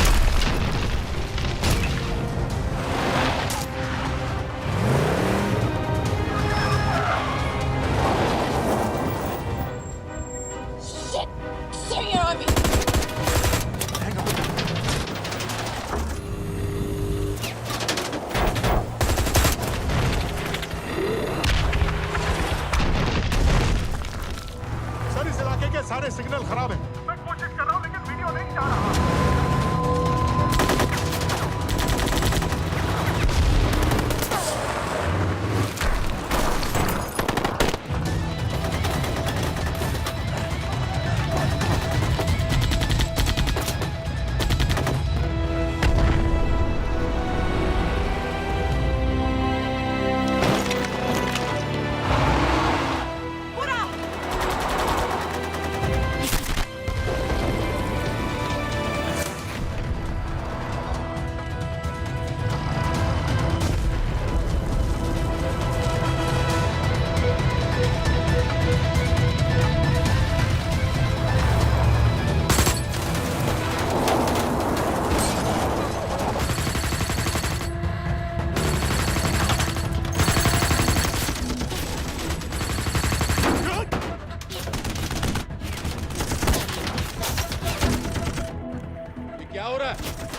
Syrian army. सर इस इलाके के सारे सिग्नल खराब हैं। मैं कोशिश कर रहा हूँ लेकिन वीडियो नहीं जा रहा।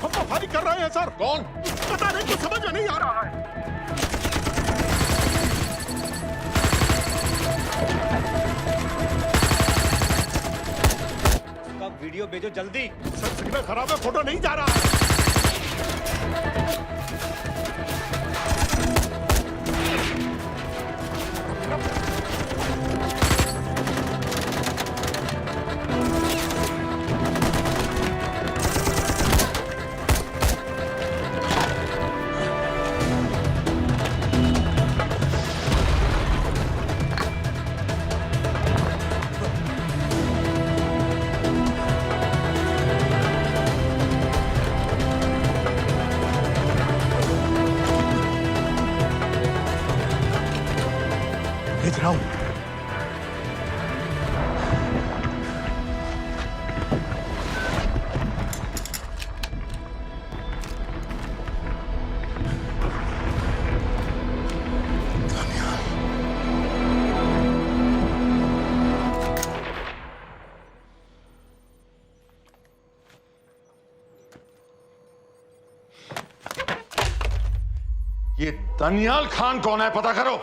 हम तो फायरिंग कर रहे हैं सर। कौन? पता नहीं, कुछ समझ में नहीं आ रहा है। उसका वीडियो भेजो जल्दी। सर सिग्नल खराब है, फोटो नहीं जा रहा है। भेज रहा हूं। ये दानियाल खान कौन है, पता करो।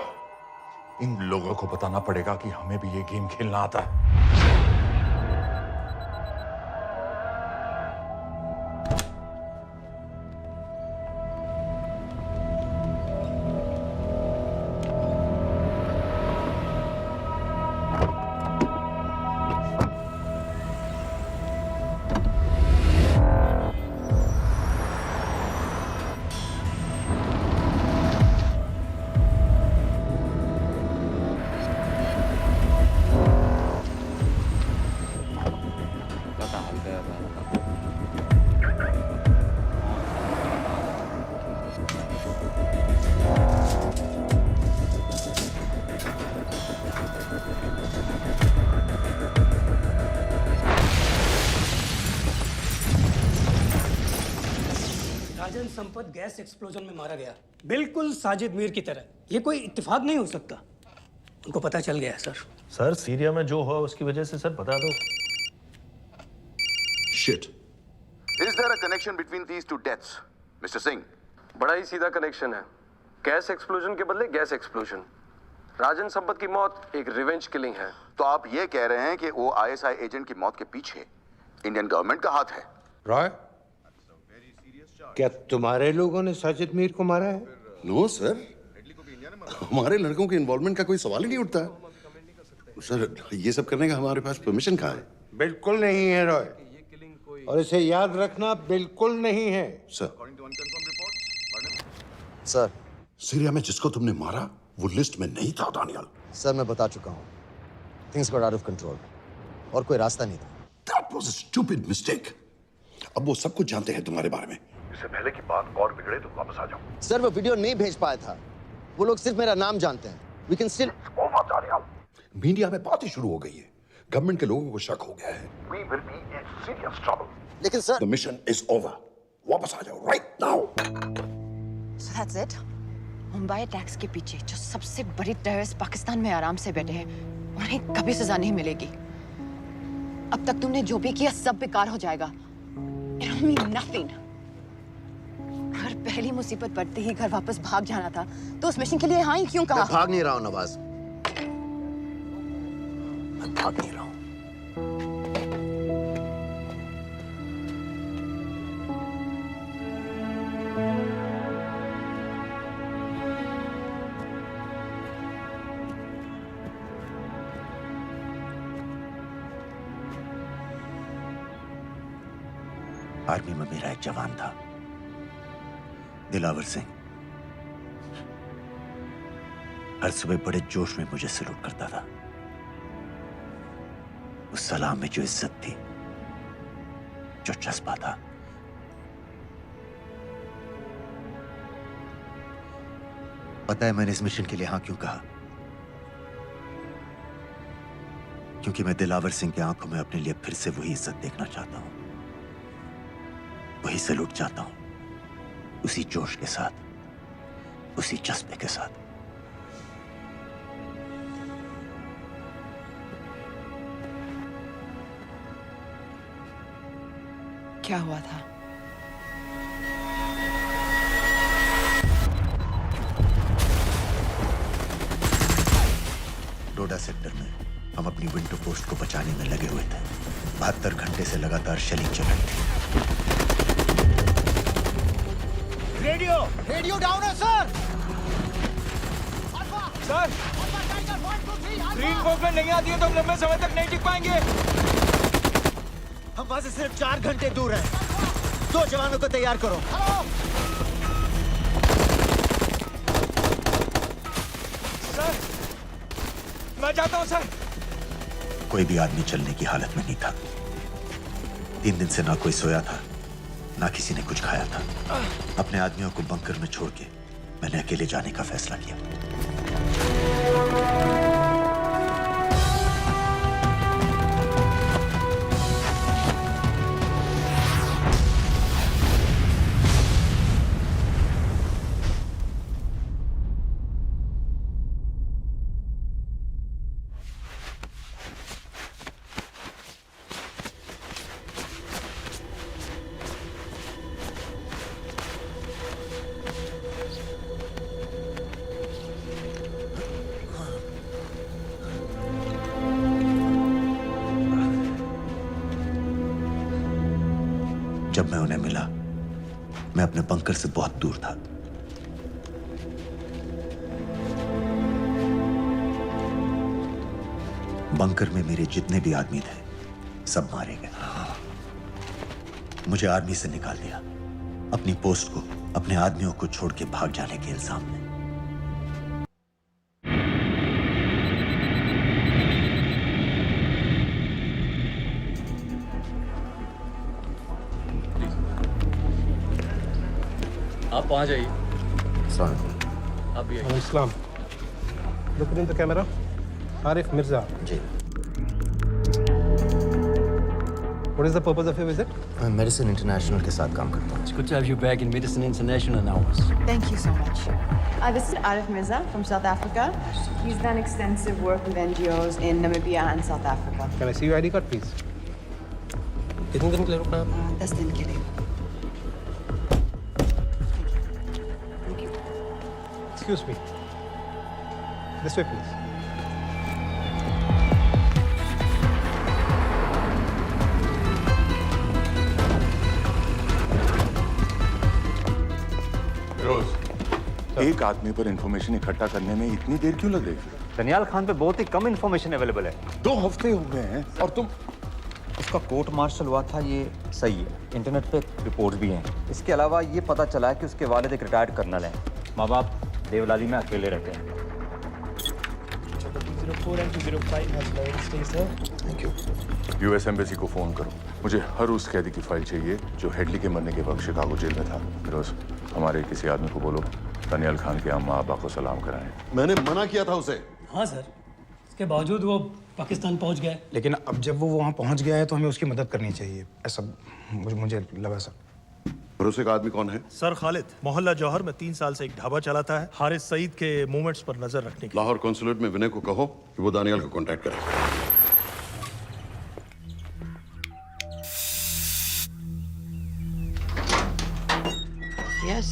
इन लोगों को बताना पड़ेगा कि हमें भी ये गेम खेलना आता है। राजन संपत गैस एक्सप्लोजन में मारा गया, बिल्कुल साजिद मीर की तरह। ये कोई इत्तेफाक नहीं हो सकता। उनको पता चल गया है सर। सर सीरिया में जो हुआ उसकी वजह से सर बता दो। Shit. Is there a connection between these two deaths, Mr. Singh? बड़ा ही सीधा कनेक्शन है। गैस एक्सप्लोजन के बदले गैस एक्सप्लोजन। राजन संपत की मौत एक रिवेंज किलिंग है। तो आप ये कह रहे हैं कि वो आईएसआई एजेंट की मौत के पीछे इंडियन गवर्नमेंट का हाथ है? रॉय, क्या तुम्हारे लोगों ने साजिद मीर को मारा है? नो सर, हमारे लड़कों के इन्वॉल्वमेंट का कोई सवाल ही नहीं उठता। सर ये सब करने का हमारे पास परमिशन कहाँ है? बिल्कुल नहीं है रॉय, और इसे याद रखना बिल्कुल नहीं है। सर, सीरिया में जिसको तुमने मारा वो लिस्ट में नहीं था दानियाल। सर मैं बता चुका हूँ, things got out of control और कोई रास्ता नहीं था। That was a stupid mistake. अब वो सब कुछ जानते हैं तुम्हारे बारे में। इससे पहले की बात और बिगड़े तो वापस आ जाओ। सर वो वीडियो नहीं भेज पाया था, वो लोग सिर्फ मेरा नाम जानते हैं। We can still... मीडिया में बात ही शुरू हो गई है, गवर्नमेंट के लोगों को शक हो गया है। We will be in serious trouble. लेकिन sir The mission is over. वापस आ जाओ right now. So that's it? Mumbai attacks के पीछे जो सबसे बड़ी टेररिस्ट पाकिस्तान में आराम से बैठे हैं, उन्हें कभी सजा नहीं मिलेगी। अब तक तुमने जो भी किया सब बेकार हो जाएगा। It'll mean nothing. अगर पहली मुसीबत पड़ते ही घर वापस भाग जाना था, तो उस मिशन के लिए हाँ ही क्यों कहा? मैं भाग नहीं रहा हूँ नवाज, मैं भाग नहीं रहा हूँ। आर्मी में मेरा एक जवान था, दिलावर सिंह। हर सुबह बड़े जोश में मुझे सलूट करता था। उस सलाम में जो इज्जत थी, जो जज्बा था, पता है मैंने इस मिशन के लिए हाँ क्यों कहा? क्योंकि मैं दिलावर सिंह की आंखों में अपने लिए फिर से वही इज्जत देखना चाहता हूं, वही सलूट चाहता हूं, उसी जोश के साथ, उसी जज्बे के साथ। क्या हुआ था? 72 घंटे से लगातार शेलिंग चल रही थी। रेडियो डाउन है सर। सर ग्रीन फोकलेट नहीं आती है तो हम लंबे समय तक नहीं टिक पाएंगे। हम वहां से सिर्फ 4 घंटे दूर हैं। 2 जवानों को तैयार करो। सर मैं जाता हूं सर। कोई भी आदमी चलने की हालत में नहीं था। 3 दिन से ना कोई सोया था, ना किसी ने कुछ खाया था। अपने आदमियों को बंकर में छोड़ के मैंने अकेले जाने का फैसला किया। जब मैं उन्हें मिला, मैं अपने बंकर से बहुत दूर था। बंकर में मेरे जितने भी आदमी थे, सब मारे गए। मुझे आर्मी से निकाल दिया, अपनी पोस्ट को, अपने आदमियों को छोड़ के भाग जाने के इल्जाम में। आप वहाँ जाइए। आप भी आइए। Islam look in the camera. Arif Mirza ji. What is the purpose of your visit? मैं मेडिसिन इंटरनेशनल के साथ काम करता हूँ। It's good to have you back in Medicine International now. Thank you so much. This is Arif Mirza from South Africa. He's done extensive work with NGOs in Namibia and South Africa. Can I see your ID card, please? कितने दिन के लिए रुकना है? 10 दिन के लिए। Excuse me. This way, please. एक आदमी पर इंफॉर्मेशन इकट्ठा करने में इतनी देर क्यों लग रही है? दनियाल खान पे बहुत ही कम इंफॉर्मेशन अवेलेबल है। 2 हफ्ते हो गए हैं और तुम। उसका कोर्ट मार्शल हुआ था, ये सही है। इंटरनेट पे रिपोर्ट्स भी हैं। इसके अलावा ये पता चला है कि उसके वालिद एक रिटायर्ड कर्नल हैं। माँ बाप देवलाली में अकेले रहते हैं। Thank you. यूएस एम्बेसी को फोन करो। मुझे हर उस कैदी की फाइल चाहिए जो हेडली के मरने के वक्त शिकागो जेल में था। फिरोज, हमारे किसी आदमी को बोलो दनियाल खान के अम्मा अब्बा को सलाम कराएं। मैंने मना किया था उसे। हाँ सर, इसके बावजूद वो पाकिस्तान पहुंच गया। लेकिन अब जब वो वहाँ पहुँच गया है तो हमें उसकी मदद करनी चाहिए, ऐसा मुझे लगा सर। भरोसे का आदमी कौन है? सर खालिद, मोहल्ला जौहर में 3 साल से एक ढाबा चलाता है। हारिस सईद के मूवमेंट्स पर नजर रखने के। लाहौर कॉन्सुलेट में विनय को कहो कि वो दानियाल को कांटेक्ट करे। Yes.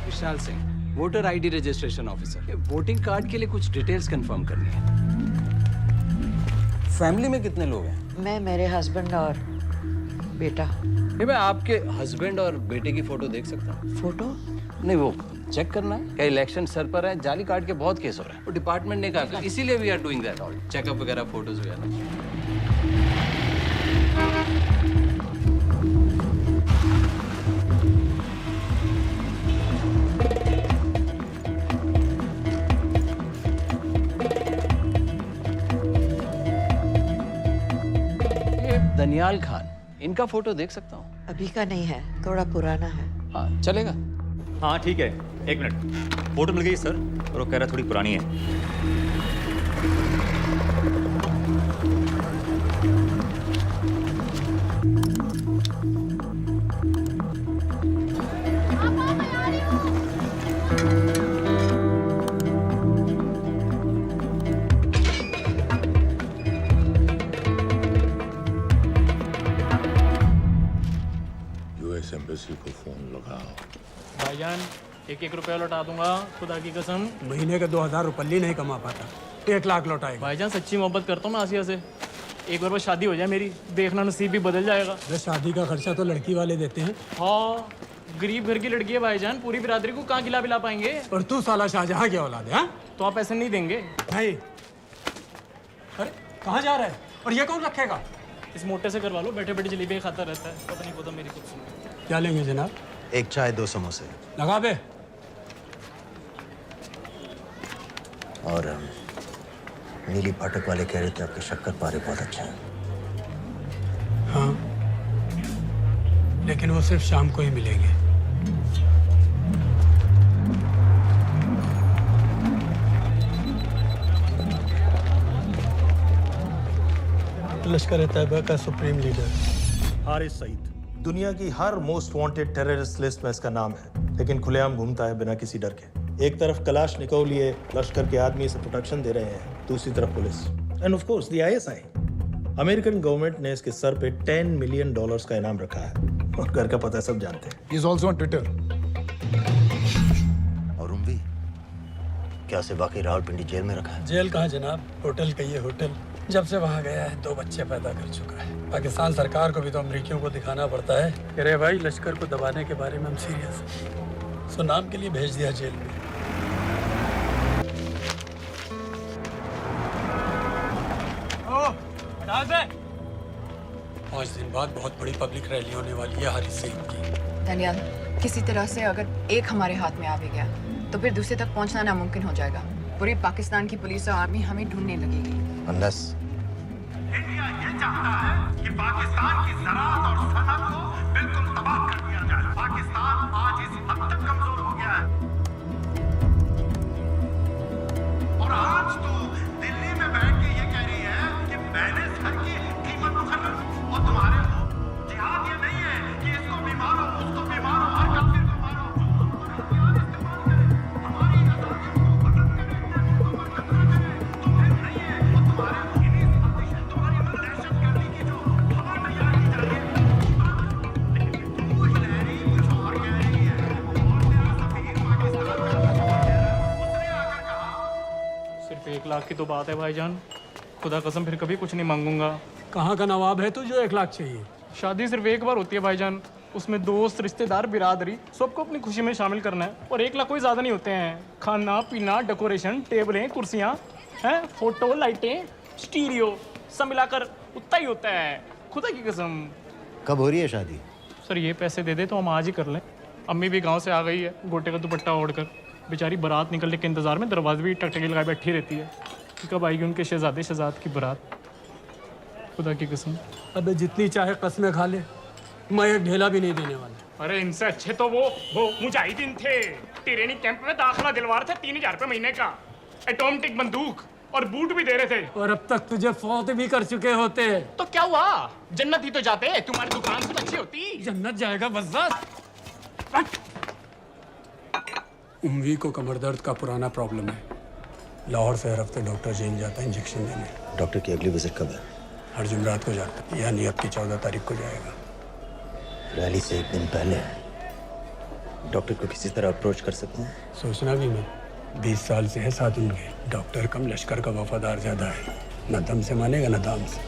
Vishal Singh, voter ID registration officer. Voting card के लिए कुछ डिटेल्स कंफर्म करनी है। फैमिली में कितने लोग हैं? मैं, मेरे हस्बैंड और बेटा। ये मैं आपके हस्बैंड और बेटे की फोटो देख सकता हूँ? फोटो? नहीं, वो चेक करना है। क्या इलेक्शन सर पर है? जाली कार्ड के बहुत केस हो रहे हैं। वो डिपार्टमेंट ने कहा, इसीलिए we are doing that all checkup वगैरह, फोटोज वगैरह। दनियाल खान, इनका फोटो देख सकता हूँ? अभी का नहीं है, थोड़ा पुराना है। हाँ, चलेगा। हाँ ठीक है, 1 मिनट। फोटो मिल गई सर, और वो कह रहा थोड़ी पुरानी है। यूएस एम्बेसी को फोन लगाओ। भाईजान 1-1 रुपया लौटा दूंगा, खुदा की कसम। महीने के 2000 रुपये नहीं कमा पाता, 1 लाख लौटाएगा। भाईजान सच्ची मोहब्बत करता हूँ मैं आसिया से, एक बार बस शादी हो जाए मेरी, देखना नसीब भी बदल जाएगा। अरे शादी का खर्चा तो लड़की वाले देते हैं। हाँ, गरीब घर की लड़की है भाईजान, पूरी बिरादरी को कहाँ खिला पाएंगे। और तू साला शाहजहां की औलाद है? तो आप ऐसे नहीं देंगे? नहीं। अरे कहाँ जा रहा है? और ये कौन रखेगा? इस मोटे से करवा लो, बैठे बैठे जलेबी खाता रहता है, पता नहीं पता मेरी कुछ सुनो। क्या लेंगे जनाब? 1 चाय 2 समोसे लगा बे। और नीली फाटक वाले कह रहे थे आपके शक्कर पारे बहुत अच्छे हैं। हाँ, लेकिन वो सिर्फ शाम को ही मिलेंगे। लश्कर तैयबा का सुप्रीम लीडर हारिस सईद, दुनिया की हर मोस्ट वांटेड टेररिस्ट लिस्ट में इसका नाम है, लेकिन खुलेआम घूमता है बिना किसी डर के। एक तरफ कलाशनिकोव लिए लश्कर के आदमी इसे प्रोटेक्शन दे रहे हैं, दूसरी तरफ police end of course the ISI। American government ने इसके सर पे $10 मिलियन का इनाम रखा है, और घर का पता सब जानते हैं। He is also on Twitter. और उम्वी क्या उसे वाकई रावलपिंडी जेल में रखा है? जेल कहाँ जनाब, होटल कहिए होटल। जब से वहाँ गया है 2 बच्चे पैदा कर चुका है। पाकिस्तान सरकार को भी तो अमरीकियों को दिखाना पड़ता है। अरे भाई, लश्कर को दबाने के बारे में हम सीरियस हैं। सो नाम के लिए भेज दिया जेल में। पाँच दिन बाद बहुत बड़ी पब्लिक रैली होने वाली है हारिस सईद की। दानियाल, किसी तरह से अगर एक हमारे हाथ में आ भी गया तो फिर दूसरे तक पहुंचना नामुमकिन हो जाएगा। पूरी पाकिस्तान की पुलिस और आर्मी हमें ढूंढने लगेगी। Unless इंडिया ये चाहता है कि पाकिस्तान की ज़राअत और सनअत को बिल्कुल तबाह कर दिया जाए। पाकिस्तान आज इस हद तक कमजोर हो गया है, और आज तो दिल्ली में बैठ के ये कह रही है कि मैंने सर की कीमत मुकर्रर की। और तुम्हारे को जिहाद ये नहीं है कि इसको भी मारो, उसको भी मारो, हर काफिर को मारो, और हथियार इस्तेमाल करें, हमारी आजादियों को खत्म करें, अपने मुल्क पर कब्जा करें। तो फिर नहीं है, और तुम्हारे को इन्हीं साजिशों, तुम्हारी दहशतगर्दी की जो हवा तैयार की जा रही है, लेकिन तू हिलैरी कुछ और कह रही है, और तेरा सफीर पाकिस्तान का कुछ और कह रहा है। उसने आकर कहा सिर्फ 1 लाख की तो बात है भाईजान, खुदा कसम फिर कभी कुछ नहीं मांगूंगा। कहाँ का नवाब है तू जो 1 लाख चाहिए? शादी सिर्फ एक बार होती है भाईजान, उसमें दोस्त, रिश्तेदार, बिरादरी सबको अपनी खुशी में शामिल करना है, और 1 लाख कोई ज़्यादा नहीं होते हैं। खाना पीना, डेकोरेशन, टेबलें, कुर्सियाँ हैं, फोटो, लाइटें, स्टीरियो, सब मिलाकर उतना ही होता है, खुदा की कसम। कब हो रही है शादी? सर ये पैसे दे दे तो हम आज ही कर लें। अम्मी भी गांव से आ गई है, गोटे का दुपट्टा ओढ़कर, बेचारी बारात निकलने के इंतजार में दरवाजे भी टकटकी लगाए बैठी रहती है कि कब आएगी उनके शहजाद की बारात, खुदा की कसम। अबे जितनी चाहे कस्में खा ले, मैं एक ढेला भी नहीं देने वाला। अरे इनसे अच्छे तो वो मुजाहिदीन थे, ट्रेनिंग कैंप में दाखिला दिलवा रहे थे, 3000 रुपये महीने का, एटॉमिक बंदूक और बूट भी दे रहे थे। और अब तक तुझे फौत भी कर चुके होते। तो क्या हुआ, जन्नत ही तो जाते, तुम्हारी दुकान से अच्छी होती। जन्नत जाएगा बस। उम्वी को कमर दर्द का पुराना प्रॉब्लम है, लाहौर से हर हफ्ते डॉक्टर जेल जाता है इंजेक्शन देने। डॉक्टर की अगली विजिट कब है? हर जुमरात को जाता है, यानी अब की 14 तारीख को जाएगा। रैली से 1 दिन पहले डॉक्टर को किसी तरह अप्रोच कर सकते हैं? सोचना भी मैं, 20 साल से है साथ उनके। डॉक्टर कम, लश्कर का वफादार ज़्यादा है, न दम से मानेगा न दाम से।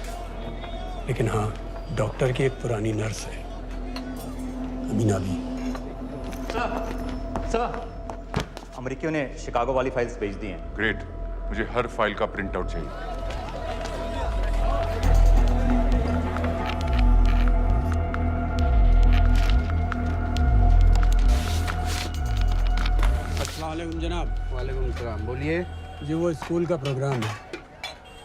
लेकिन हाँ, डॉक्टर की एक पुरानी नर्स है, अमीना भी। सर, अमेरिकियों ने शिकागो वाली फाइल्स भेज दी हैं। ग्रेट, मुझे हर फाइल का प्रिंट आउट चाहिए। अस्सलामुअलैकुम जनाब। वालेकुम सलाम, बोलिए। जी वो स्कूल का प्रोग्राम है,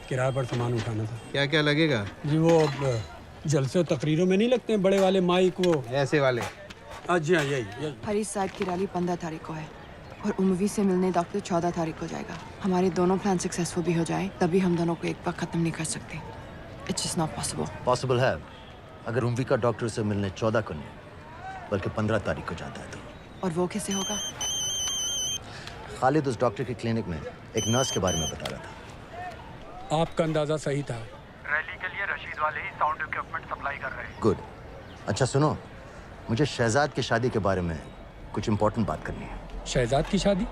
किराए पर सामान उठाना था। क्या क्या लगेगा? जी वो जलसे तकरीरों में नहीं लगते हैं बड़े वाले माइक, वो ऐसे वाले? जी हाँ, यही। हारिस साहब की रैली 15 तारीख को है, और उम्वी से मिलने डॉक्टर 14 तारीख को जाएगा। हमारे दोनों प्लान सक्सेसफुल भी हो जाए तभी हम दोनों को एक बार खत्म नहीं कर सकते। It's just not possible. Possible है अगर उम्वी का डॉक्टर से मिलने 14 को नहीं बल्कि 15 तारीख को जाता है तो। और वो कैसे होगा? खालिद उस डॉक्टर के क्लिनिक में एक नर्स के बारे में बता रहा था। आपका अंदाजा सही था। रैली के लिए रशीद वाले ही साउंड इक्विपमेंट सप्लाई कर रहे हैं। गुड। अच्छा सुनो, मुझे शहजाद की शादी के बारे में कुछ इंपॉर्टेंट बात करनी है। शहजाद की शादी?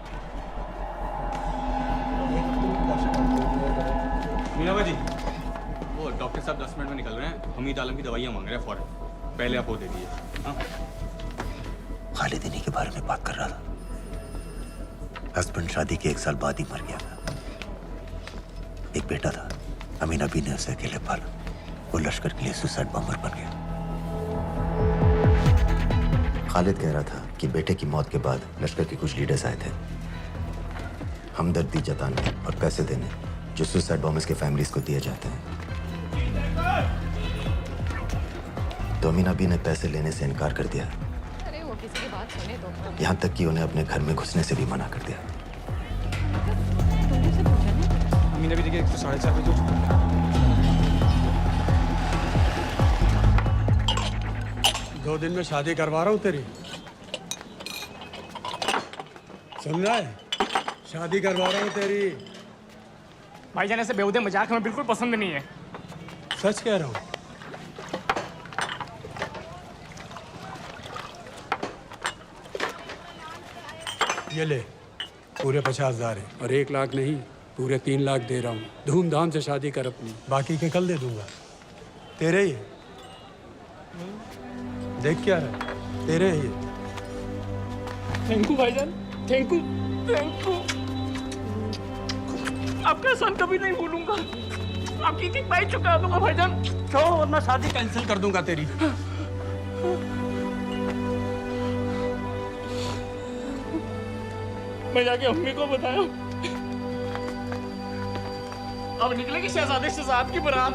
मीनाबा जी, वो डॉक्टर साहब 10 मिनट में निकल रहे हैं। हमीद आलम की दवाइयाँ मांग रहे हैं फौरन। पहले आप वो दे दीजिए। हाँ? खालिद इन्हीं के बारे में बात कर रहा था। हस्बैंड शादी के 1 साल बाद ही मर गया था। एक बेटा था, अमीना बी ने उसे अकेले पाला। वो लश्कर के लिए सुसाइड बॉम्बर बन गया। खालिद कह रहा था कि बेटे की मौत के बाद लश्कर के कुछ लीडर्स आए थे हमदर्दी जताने और पैसे देने, जो सुसाइड बॉम्बर्स के फैमिलीज को दिए जाते हैं। तो अमीना बी ने पैसे लेने से इनकार कर दिया। अरे वो किसी की बात सुने तो। यहाँ तक कि उन्हें अपने घर में घुसने से भी मना कर दिया। अमीना भी देखिए 4:30 बजे हो चुका है। दो दिन में शादी करवा रहा हूँ तेरी, सुन रहा है? शादी करवा रहा हूँ तेरी। भाईजान ऐसे बेहुदे मजाक हमें बिल्कुल पसंद नहीं है। सच कह रहा हूँ। ये ले, पूरे 50,000 है और 1 लाख नहीं, पूरे 3 लाख दे रहा हूँ। धूमधाम से शादी कर अपनी, बाकी के कल दे दूंगा। तेरे ही है। देख क्या रहा है, तेरे ही है। थैंक यू भाईजान, थैंक यू, थैंक यू। आपका एहसान कभी नहीं भूलूंगा। आपकी एक बाई चुका दूंगा भाईजान। छोड़ वरना शादी कैंसिल कर दूंगा तेरी। मैं जाके अम्मी को बताया। अब निकलेगी शहजादे शहजाद की बारात।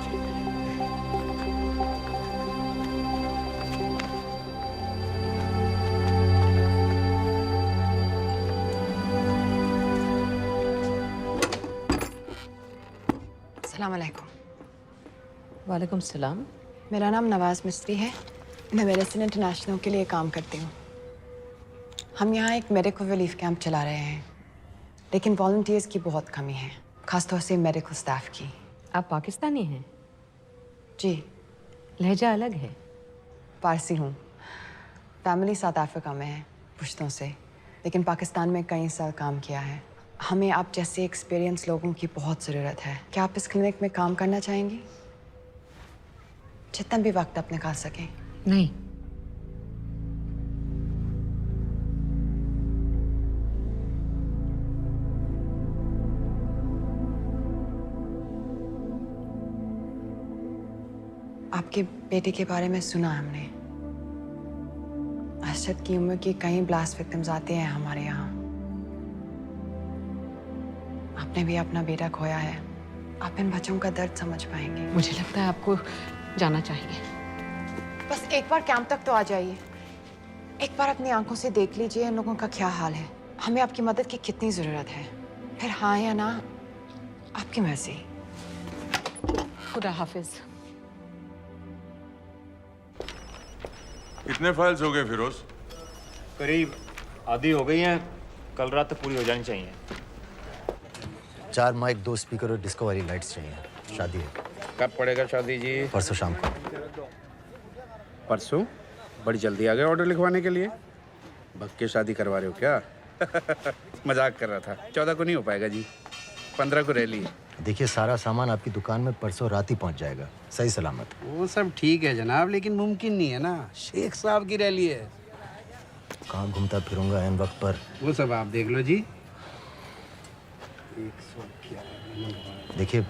अस्सलाम वालेकुम। वालेकुम सलाम। मेरा नाम नवाज मिस्त्री है। मैं मेडिसिन इंटरनेशनल के लिए काम करती हूँ। हम यहाँ एक मेडिकल रिलीफ कैंप चला रहे हैं, लेकिन वॉलंटियर्स की बहुत कमी है, खासतौर से मेडिकल स्टाफ की। आप पाकिस्तानी हैं? जी। लहजा अलग है। पारसी हूँ। फैमिली साउथ अफ्रीका में है पुश्तों से, लेकिन पाकिस्तान में कई साल काम किया है। हमें आप जैसे एक्सपीरियंस लोगों की बहुत ज़रूरत है। क्या आप इस क्लिनिक में काम करना चाहेंगी? जितना भी वक्त आप निकाल सकें। नहीं। आपके बेटे के बारे में सुना हमने। अरशद की उम्र के कई ब्लास्ट विक्टिम्स आते हैं हमारे यहाँ। आपने भी अपना बेटा खोया है। आप इन बच्चों का दर्द समझ पाएंगे। मुझे लगता है आपको जाना चाहिए। बस एक बार कैंप तक तो आ जाइए। एक बार अपनी आंखों से देख लीजिए इन लोगों का क्या हाल है। हमें आपकी मदद की कितनी ज़रूरत है। फिर हाँ या ना, आपकी मर्जी। खुदा हाफिज। कितने फाइल्स हो गए फिरोज? करीब आधी हो गई हैं। कल रात तक पूरी हो जानी चाहिए। 4 माइक, 2 स्पीकर और डिस्को वाली लाइट्स चाहिए। शादी है। कब पड़ेगा शादी जी? परसों शाम को। परसों? बड़ी जल्दी आ गए ऑर्डर लिखवाने के लिए। भग के शादी करवा रहे हो क्या? मजाक कर रहा था। 14 को नहीं हो पाएगा जी, 15 को रैली है। देखिए, सारा सामान आपकी दुकान में परसों रात ही पहुंच जाएगा, सही सलामत। वो सब ठीक है जनाब, लेकिन मुमकिन नहीं है ना। शेख साहब की रैली है। कहाँ घूमता फिरूंगा इन वक्त पर? वो सब आप देख लो जी। देखिए,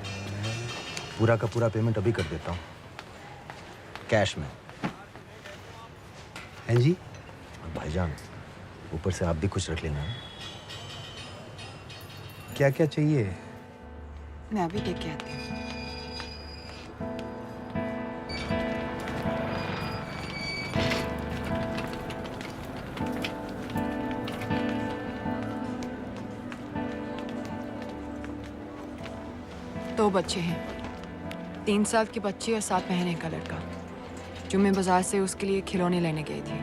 पूरा का पूरा पेमेंट अभी कर देता हूँ, कैश में। हैं जी? और भाईजान, ऊपर से आप भी कुछ रख लेना। क्या क्या चाहिए? मैं अभी देख के आती हूँ। दो बच्चे हैं, 3 साल की बच्ची और 7 महीने का लड़का, जो मैं बाजार से उसके लिए खिलौने लेने गई थी।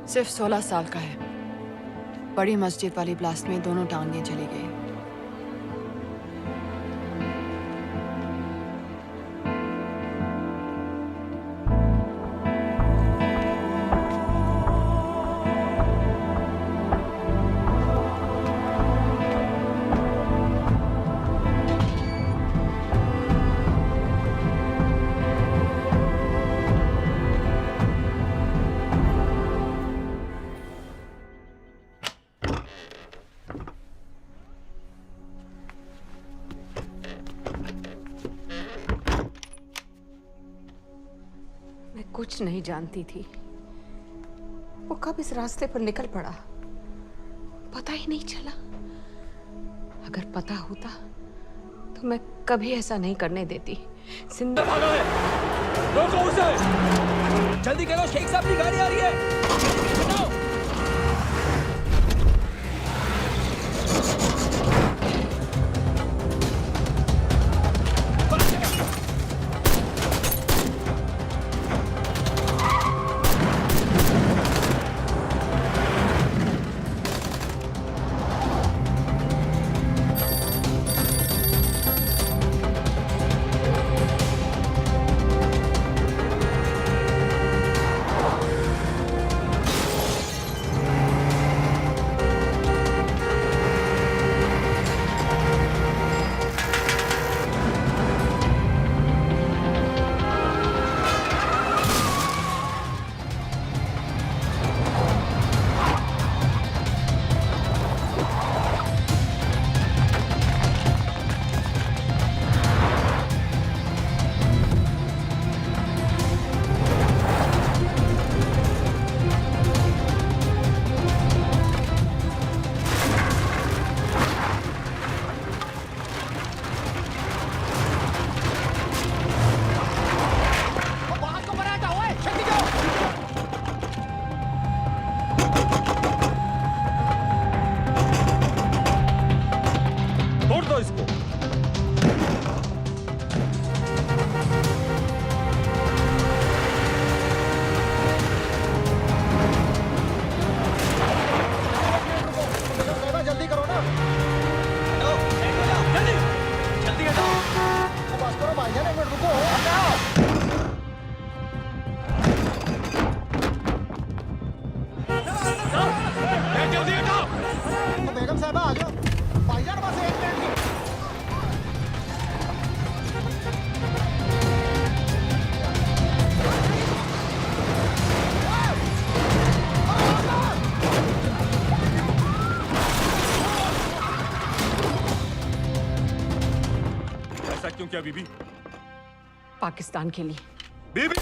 सिर्फ 16 साल का है। बड़ी मस्जिद वाली ब्लास्ट में दोनों टांगें चली गई। कुछ नहीं जानती थी। वो कब इस रास्ते पर निकल पड़ा पता ही नहीं चला। अगर पता होता तो मैं कभी ऐसा नहीं करने देती। जिंदा रोको उसे! जल्दी करो, शेख साहब की गाड़ी आ रही है। हटाओ! क्यों किया बीबी? पाकिस्तान के लिए। बीबी!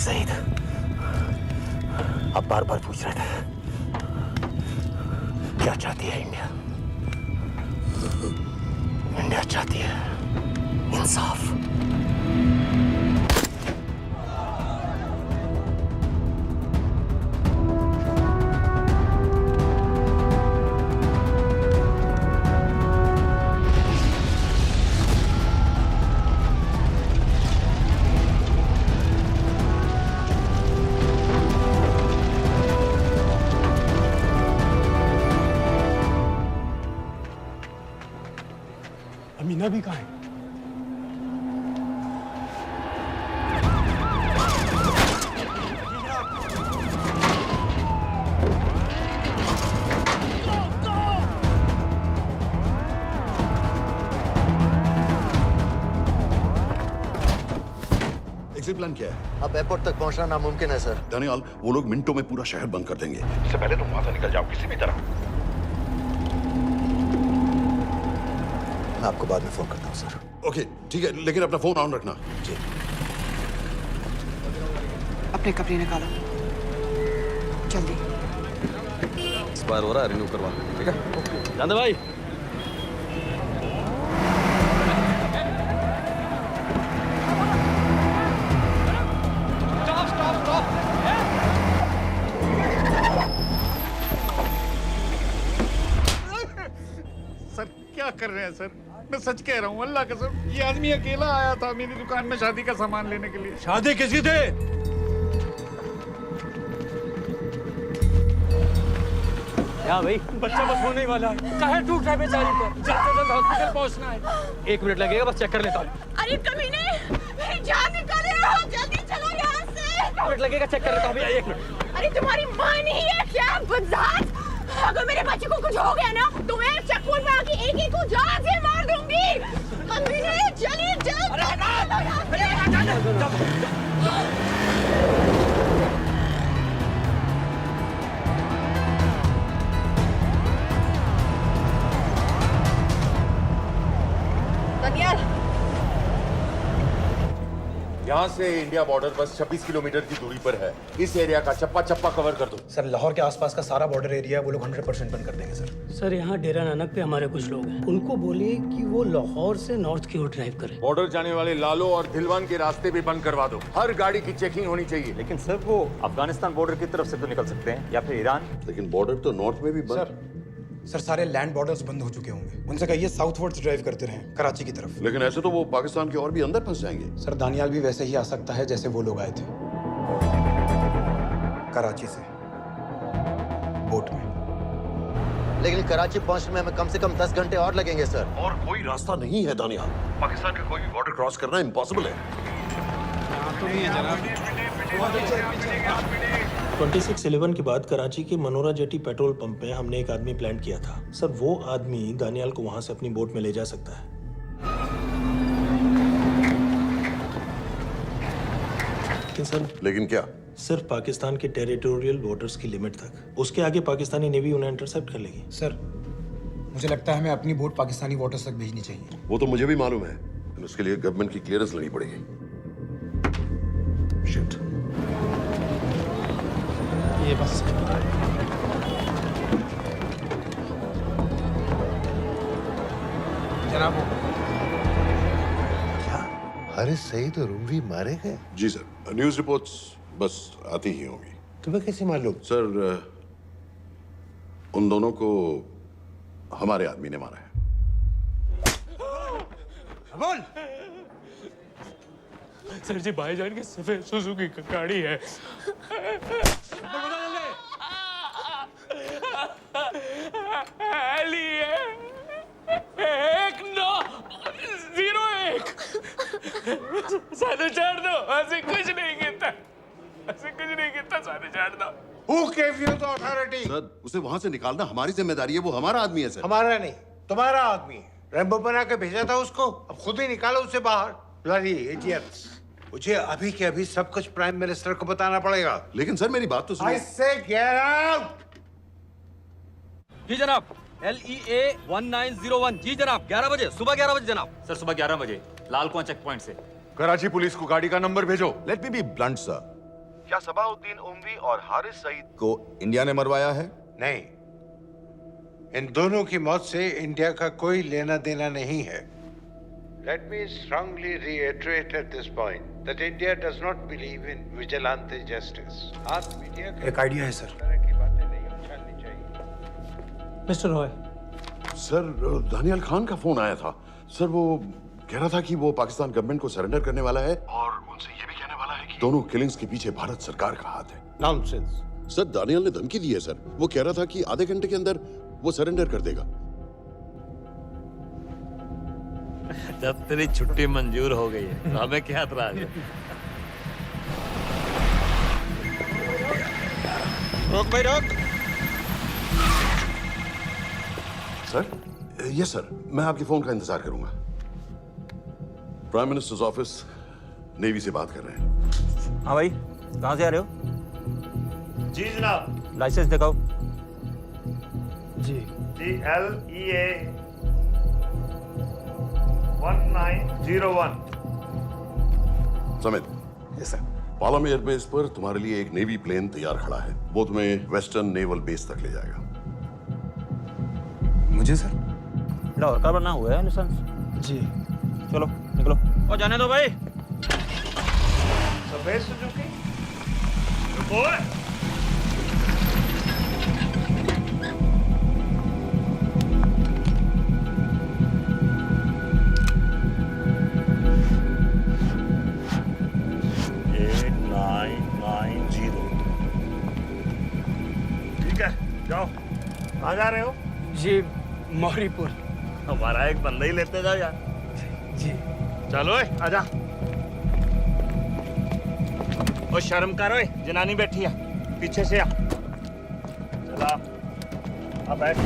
सईद, आप बार बार पूछ रहे थे क्या चाहती है इंडिया? इंडिया चाहती है इंसाफ। अमीना भी कहाँ है? प्लान क्या है? अब एयरपोर्ट तक पहुंचना नामुमकिन है सर। दानियाल, वो लोग मिनटों में पूरा शहर बंद कर देंगे। इससे पहले तुम वहां से निकल जाओ किसी भी तरह। मैं आपको बाद में फोन करता हूँ सर। ओके ठीक है, लेकिन अपना फोन ऑन रखना। जी। अपने कपड़े निकालो जल्दी। एक्सपायर हो रहा है, रिन्यू करवा ठीक है। जानते भाई सर क्या कर रहे हैं सर? मैं सच कह रहा हूँ, अल्लाह कसम, ये आदमी अकेला आया था मेरी दुकान में शादी का सामान लेने के लिए। शादी किसी थे? क्या भाई? बच्चा बस होने वाला है। काहे टूट रहा है बेचारी पर? जल्द से जल्द हॉस्पिटल पहुंचना है। 1 मिनट लगेगा, बस चेक कर लेता हूँ। अरे कमीने, मेरी जान निकाल रहे हो, जल्दी चलो यहाँ से। 1 मिनट लगेगा, चेक कर लेता हूँ भैया, 1 मिनट। अरे तुम्हारी माँ नहीं है क्या बदजात? अगर मेरे बच्चे को कुछ हो गया ना तो मैं चक्कू में आके एक को जान से मार दूंगी। कमीने चलिए दानियाल यहाँ से इंडिया बॉर्डर बस 26 किलोमीटर की दूरी पर है। इस एरिया का चप्पा चप्पा कवर कर दो। सर लाहौर के आसपास का सारा बॉर्डर एरिया वो लोग 100% बंद कर देंगे सर। सर यहाँ डेरा नानक पे हमारे कुछ लोग हैं, उनको बोलिए कि वो लाहौर से नॉर्थ की ओर ड्राइव करें। बॉर्डर जाने वाले लालो और दिलवान के रास्ते भी बंद करवा दो। हर गाड़ी की चेकिंग होनी चाहिए। लेकिन सर वो अफगानिस्तान बॉर्डर की तरफ से तो निकल सकते हैं, या फिर ईरान। लेकिन बॉर्डर तो नॉर्थ में भी बंद। सर सारे लैंड बॉर्डर्स बंद हो चुके होंगे। उनसे कहिए साउथवर्ड्स ड्राइव करते रहें, कराची की तरफ। लेकिन ऐसे तो वो पाकिस्तान के और भी अंदर फंस जाएंगे। सर दानियाल भी वैसे ही आ सकता है जैसे वो लोग आए थे, कराची से बोट में। लेकिन कराची पहुंचने में हमें कम से कम 10 घंटे और लगेंगे सर। और कोई रास्ता नहीं है दानियाल। पाकिस्तान का कोई भी बॉर्डर क्रॉस करना इम्पॉसिबल है। 26/11 के बाद कराची के मनोरा जेटी पेट्रोल पंप में हमने एक आदमी प्लान किया था। सर वो आदमी दानियाल को वहां से अपनी बोट में ले जा सकता है। लेकिन सर लेकिन क्या? सिर्फ पाकिस्तान के टेरिटोरियल वाटर्स की लिमिट तक। उसके आगे पाकिस्तानी नेवी उन्हें इंटरसेप्ट कर लेगी। सर मुझे लगता है हमें अपनी बोट पाकिस्तानी वाटर्स तक भेजनी चाहिए। वो तो मुझे भी मालूम है, लेकिन उसके लिए गवर्नमेंट की क्लियरेंस लेनी पड़ेगी। शिट। ये बस जनाब। क्या हारिस सईद और उमवी मारे गए? जी सर, न्यूज़ रिपोर्ट्स बस आती ही होंगी। तुम्हें कैसे मालूम? सर उन दोनों को हमारे आदमी ने मारा है। बोल। सर जी भाईजान की सफेद सुजुकी की गाड़ी है। साधु छोड़ दो, ऐसे कुछ नहीं कहता, ऐसे कुछ नहीं कहता, साधु छोड़ दो। Who gave you the authority? Sir उसे वहां से निकालना हमारी जिम्मेदारी है, वो हमारा आदमी है सर। हमारा नहीं, तुम्हारा आदमी। रैम्बो बना के भेजा था उसको, अब खुद ही निकालो उसे बाहर। Bloody idiots! मुझे अभी के अभी सब कुछ प्राइम मिनिस्टर को बताना पड़ेगा। लेकिन सर मेरी बात तो सुनो। I say get out! जी जनाब, LEA 1901। जी जनाब, 11 बजे, सुबह 11 बजे जनाब। सर सुबह 11 बजे लाल कुआं चेक पॉइंट से। कराची पुलिस को गाड़ी का नंबर भेजो। Let me be blunt sir, क्या सबाउद्दीन उमवी और हारिस सईद को इंडिया ने मरवाया है? नहीं, इन दोनों की मौत से इंडिया का कोई लेना देना नहीं है। Let me strongly reiterate at this point that India does not believe in vigilante justice. आप मीडिया के एक आइडिया है सर। तरह की बातें नहीं उछालनी चाहिए। मिस्टर रॉय, सर दानियाल खान का फोन आया था। सर वो कह रहा था कि वो पाकिस्तान गवर्नमेंट को सरेंडर करने वाला है और उनसे ये भी कहने वाला है कि दोनों किलिंग्स के पीछे भारत सरकार का हाथ है। Nonsense. सर दानियाल ने धमकी दी है सर। वो कह रहा था कि आधे घंटे के अंदर वो सरेंडर कर देगा। जब तेरी छुट्टी मंजूर हो गई है तो हमें क्या एतराज है? रोक भाई रोक। सर यस सर, मैं आपके फोन का इंतजार करूंगा। प्राइम मिनिस्टर्स ऑफिस नेवी से बात कर रहे हैं। हाँ भाई, कहाँ से आ रहे हो? जी जनाब। लाइसेंस दिखाओ। जी GLEA 1901। समित, यस सर। पालम एयरबेस पर तुम्हारे लिए एक नेवी प्लेन तैयार खड़ा है। वो तुम्हें वेस्टर्न नेवल बेस तक ले जाएगा। मुझे सर? लाहौर का बना हुआ है लाइसेंस। जी चलो निकलो। और जाने दो भाई। सफेद सुजुकी। रुको। ठीक है, जाओ। कहाँ जा रहे हो? जी मौरीपुर। हमारा एक बंदा ही लेते जाओ यार। जी चलो आजा। ओ शर्म करो, जनानी बैठी है, पीछे से आ। चला अब बैठ।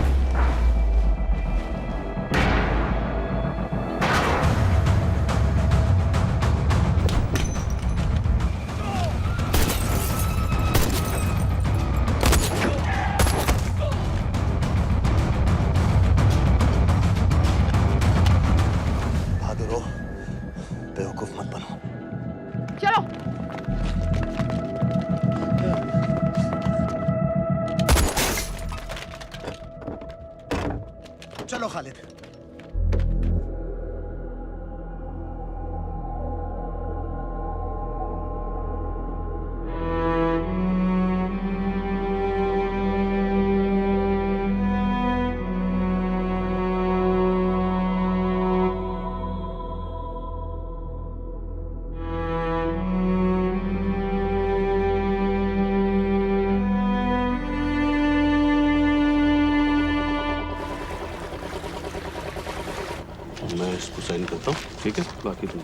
बहादुर हो, बेवकूफ मत बनो। चलो। चलो खालिद। मैं इसको साइन करता हूँ, ठीक है? बाकी तुम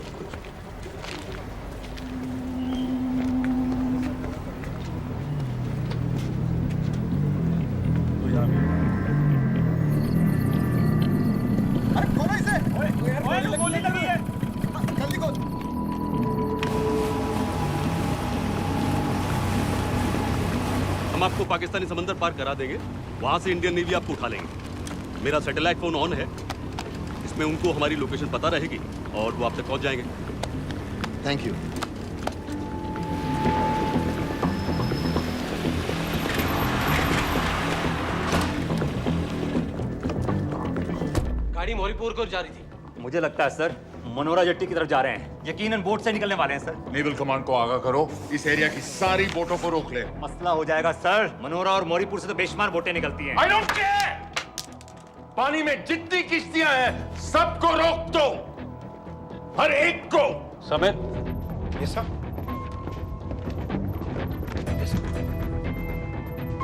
अरे खोलो इसे। गोली लगी है। जल्दी खोल। हम आपको पाकिस्तानी समंदर पार करा देंगे, वहां से इंडियन नेवी आपको उठा लेंगे। मेरा सैटेलाइट फोन ऑन है, इसमें उनको हमारी लोकेशन पता रहेगी और वो आप तक पहुंच जाएंगे। Thank you. गाड़ी मौरीपुर को जा रही थी। मुझे लगता है सर मनोरा जेट्टी की तरफ जा रहे हैं। यकीनन बोट से निकलने वाले हैं सर। नेवल कमांड को आगाह करो, इस एरिया की सारी बोटों को रोक ले। मसला हो जाएगा सर। मनोरा और मौरीपुर से तो बेशुमार बोटें निकलती हैं। I don't care! पानी में जितनी किश्तियां हैं सबको रोक दो, हर एक को। समित, यस सर।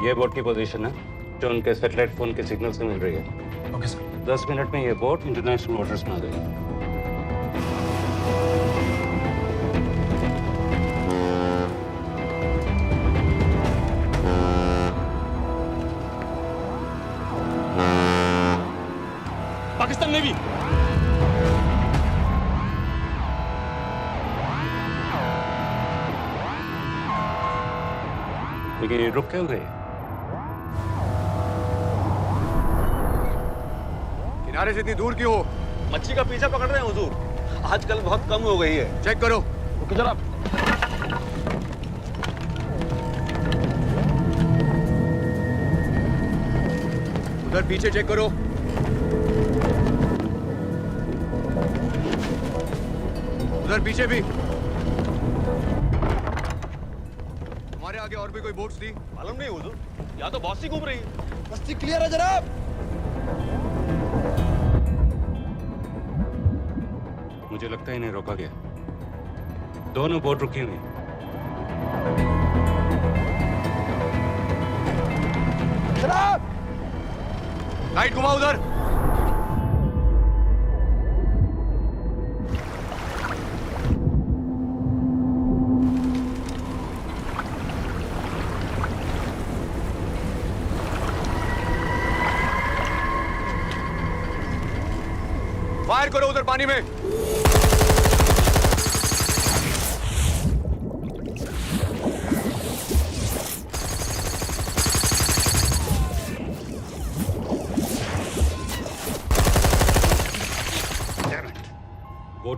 ये बोट की पोजीशन है जो उनके सैटेलाइट फोन के सिग्नल से मिल रही है। Okay sir. 10 मिनट में ये बोट इंटरनेशनल वाटर्स में आ गई। पाकिस्तान नेवी। लेकिन ये रुक क्यों गए? किनारे से इतनी दूर क्यों हो? मच्छी का पीछा पकड़ रहे हैं हुजूर, आजकल बहुत कम हो गई है। चेक करो। रुको जरा। उधर पीछे चेक करो। उधर पीछे भी। हमारे आगे और भी कोई बोट्स थी? मालूम नहीं हुजूर, यहाँ तो बहुत सी घूम रही है। बस्ती क्लियर है जनाब। मुझे लगता है इन्हें रोका गया। दोनों बोट रुकी हुई। जनाब, लाइट घुमाओ उधर। फायर करो उधर पानी में।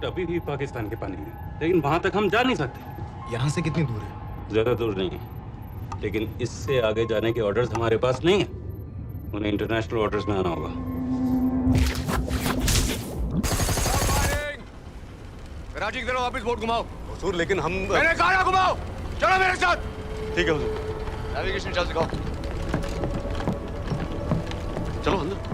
बोट अभी भी पाकिस्तान के पानी में, लेकिन वहां तक हम जा नहीं सकते। यहाँ से कितनी दूर है? ज्यादा दूर नहीं है, लेकिन इससे आगे जाने के ऑर्डर्स हमारे पास नहीं है। उन्हें इंटरनेशनल ऑर्डर्स में आना होगा। राजी की तरह वापस बोट घुमाओ। हुजूर लेकिन हम मैंने कहा ना घुमाओ, चलो मेरे साथ। ठीक है हुजूर। नेविगेशन चल सिखाओ। चलो अंदर।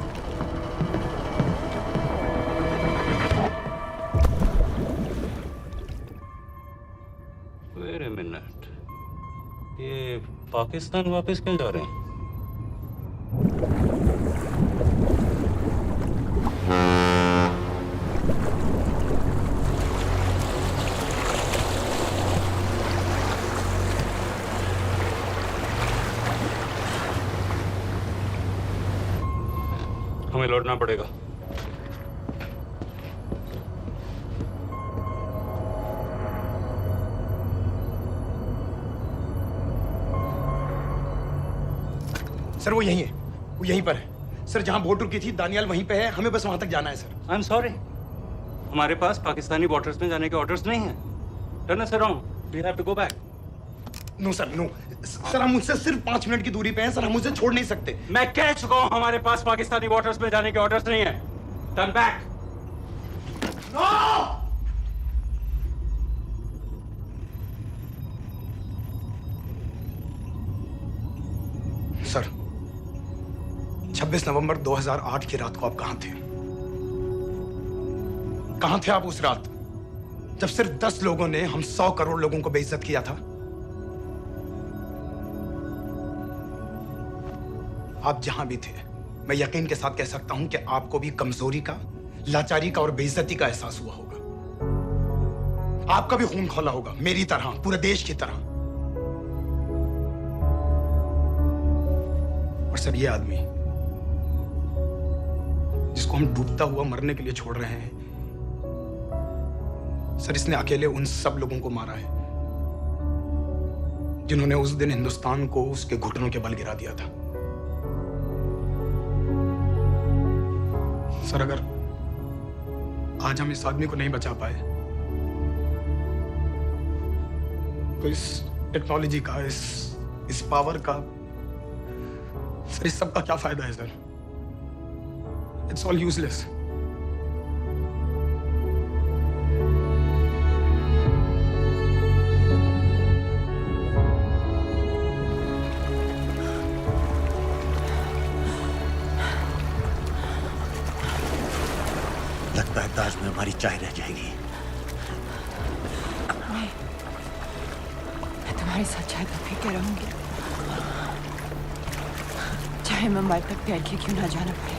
वेट अ मिनट, ये पाकिस्तान वापस क्यों जा रहे हैं? हमें लौटना पड़ेगा। सर वो यहीं है, वो यहीं पर है। सर जहां बोट रुकी थी दानियाल वहीं पे है, हमें बस वहां तक जाना है सर। आई एम सॉरी, हमारे पास पाकिस्तानी वाटर्स में जाने के ऑर्डर्स नहीं हैं। Turn us around, we have to go back. No sir, no sir, हम मुझसे सिर्फ 5 मिनट की दूरी पे हैं सर, हम मुझे छोड़ नहीं सकते। मैं कह चुका हूं हमारे पास पाकिस्तानी वाटर्स में जाने के ऑर्डर्स नहीं है। Turn back. सर 26 नवंबर 2008 की रात को आप कहां थे? कहां थे आप उस रात जब सिर्फ 10 लोगों ने हम 100 करोड़ लोगों को बेइज्जत किया था? आप जहां भी थे, मैं यकीन के साथ कह सकता हूं कि आपको भी कमजोरी का, लाचारी का और बेइज्जती का एहसास हुआ होगा। आपका भी खून खौला होगा, मेरी तरह, पूरे देश की तरह। और सर ये आदमी जिसको हम डूबता हुआ मरने के लिए छोड़ रहे हैं, सर इसने अकेले उन सब लोगों को मारा है जिन्होंने उस दिन हिंदुस्तान को उसके घुटनों के बल गिरा दिया था। सर अगर आज हम इस आदमी को नहीं बचा पाए तो इस टेक्नोलॉजी का, इस पावर का, सर इस सब का क्या फायदा है सर? It's all useless. लगता है ताज में हमारी चाय रह जाएगी। मैं तुम्हारे साथ चाय तो पी के रहूंगी, चाहे मुंबई तक प्यार के क्यों ना जाना पड़े।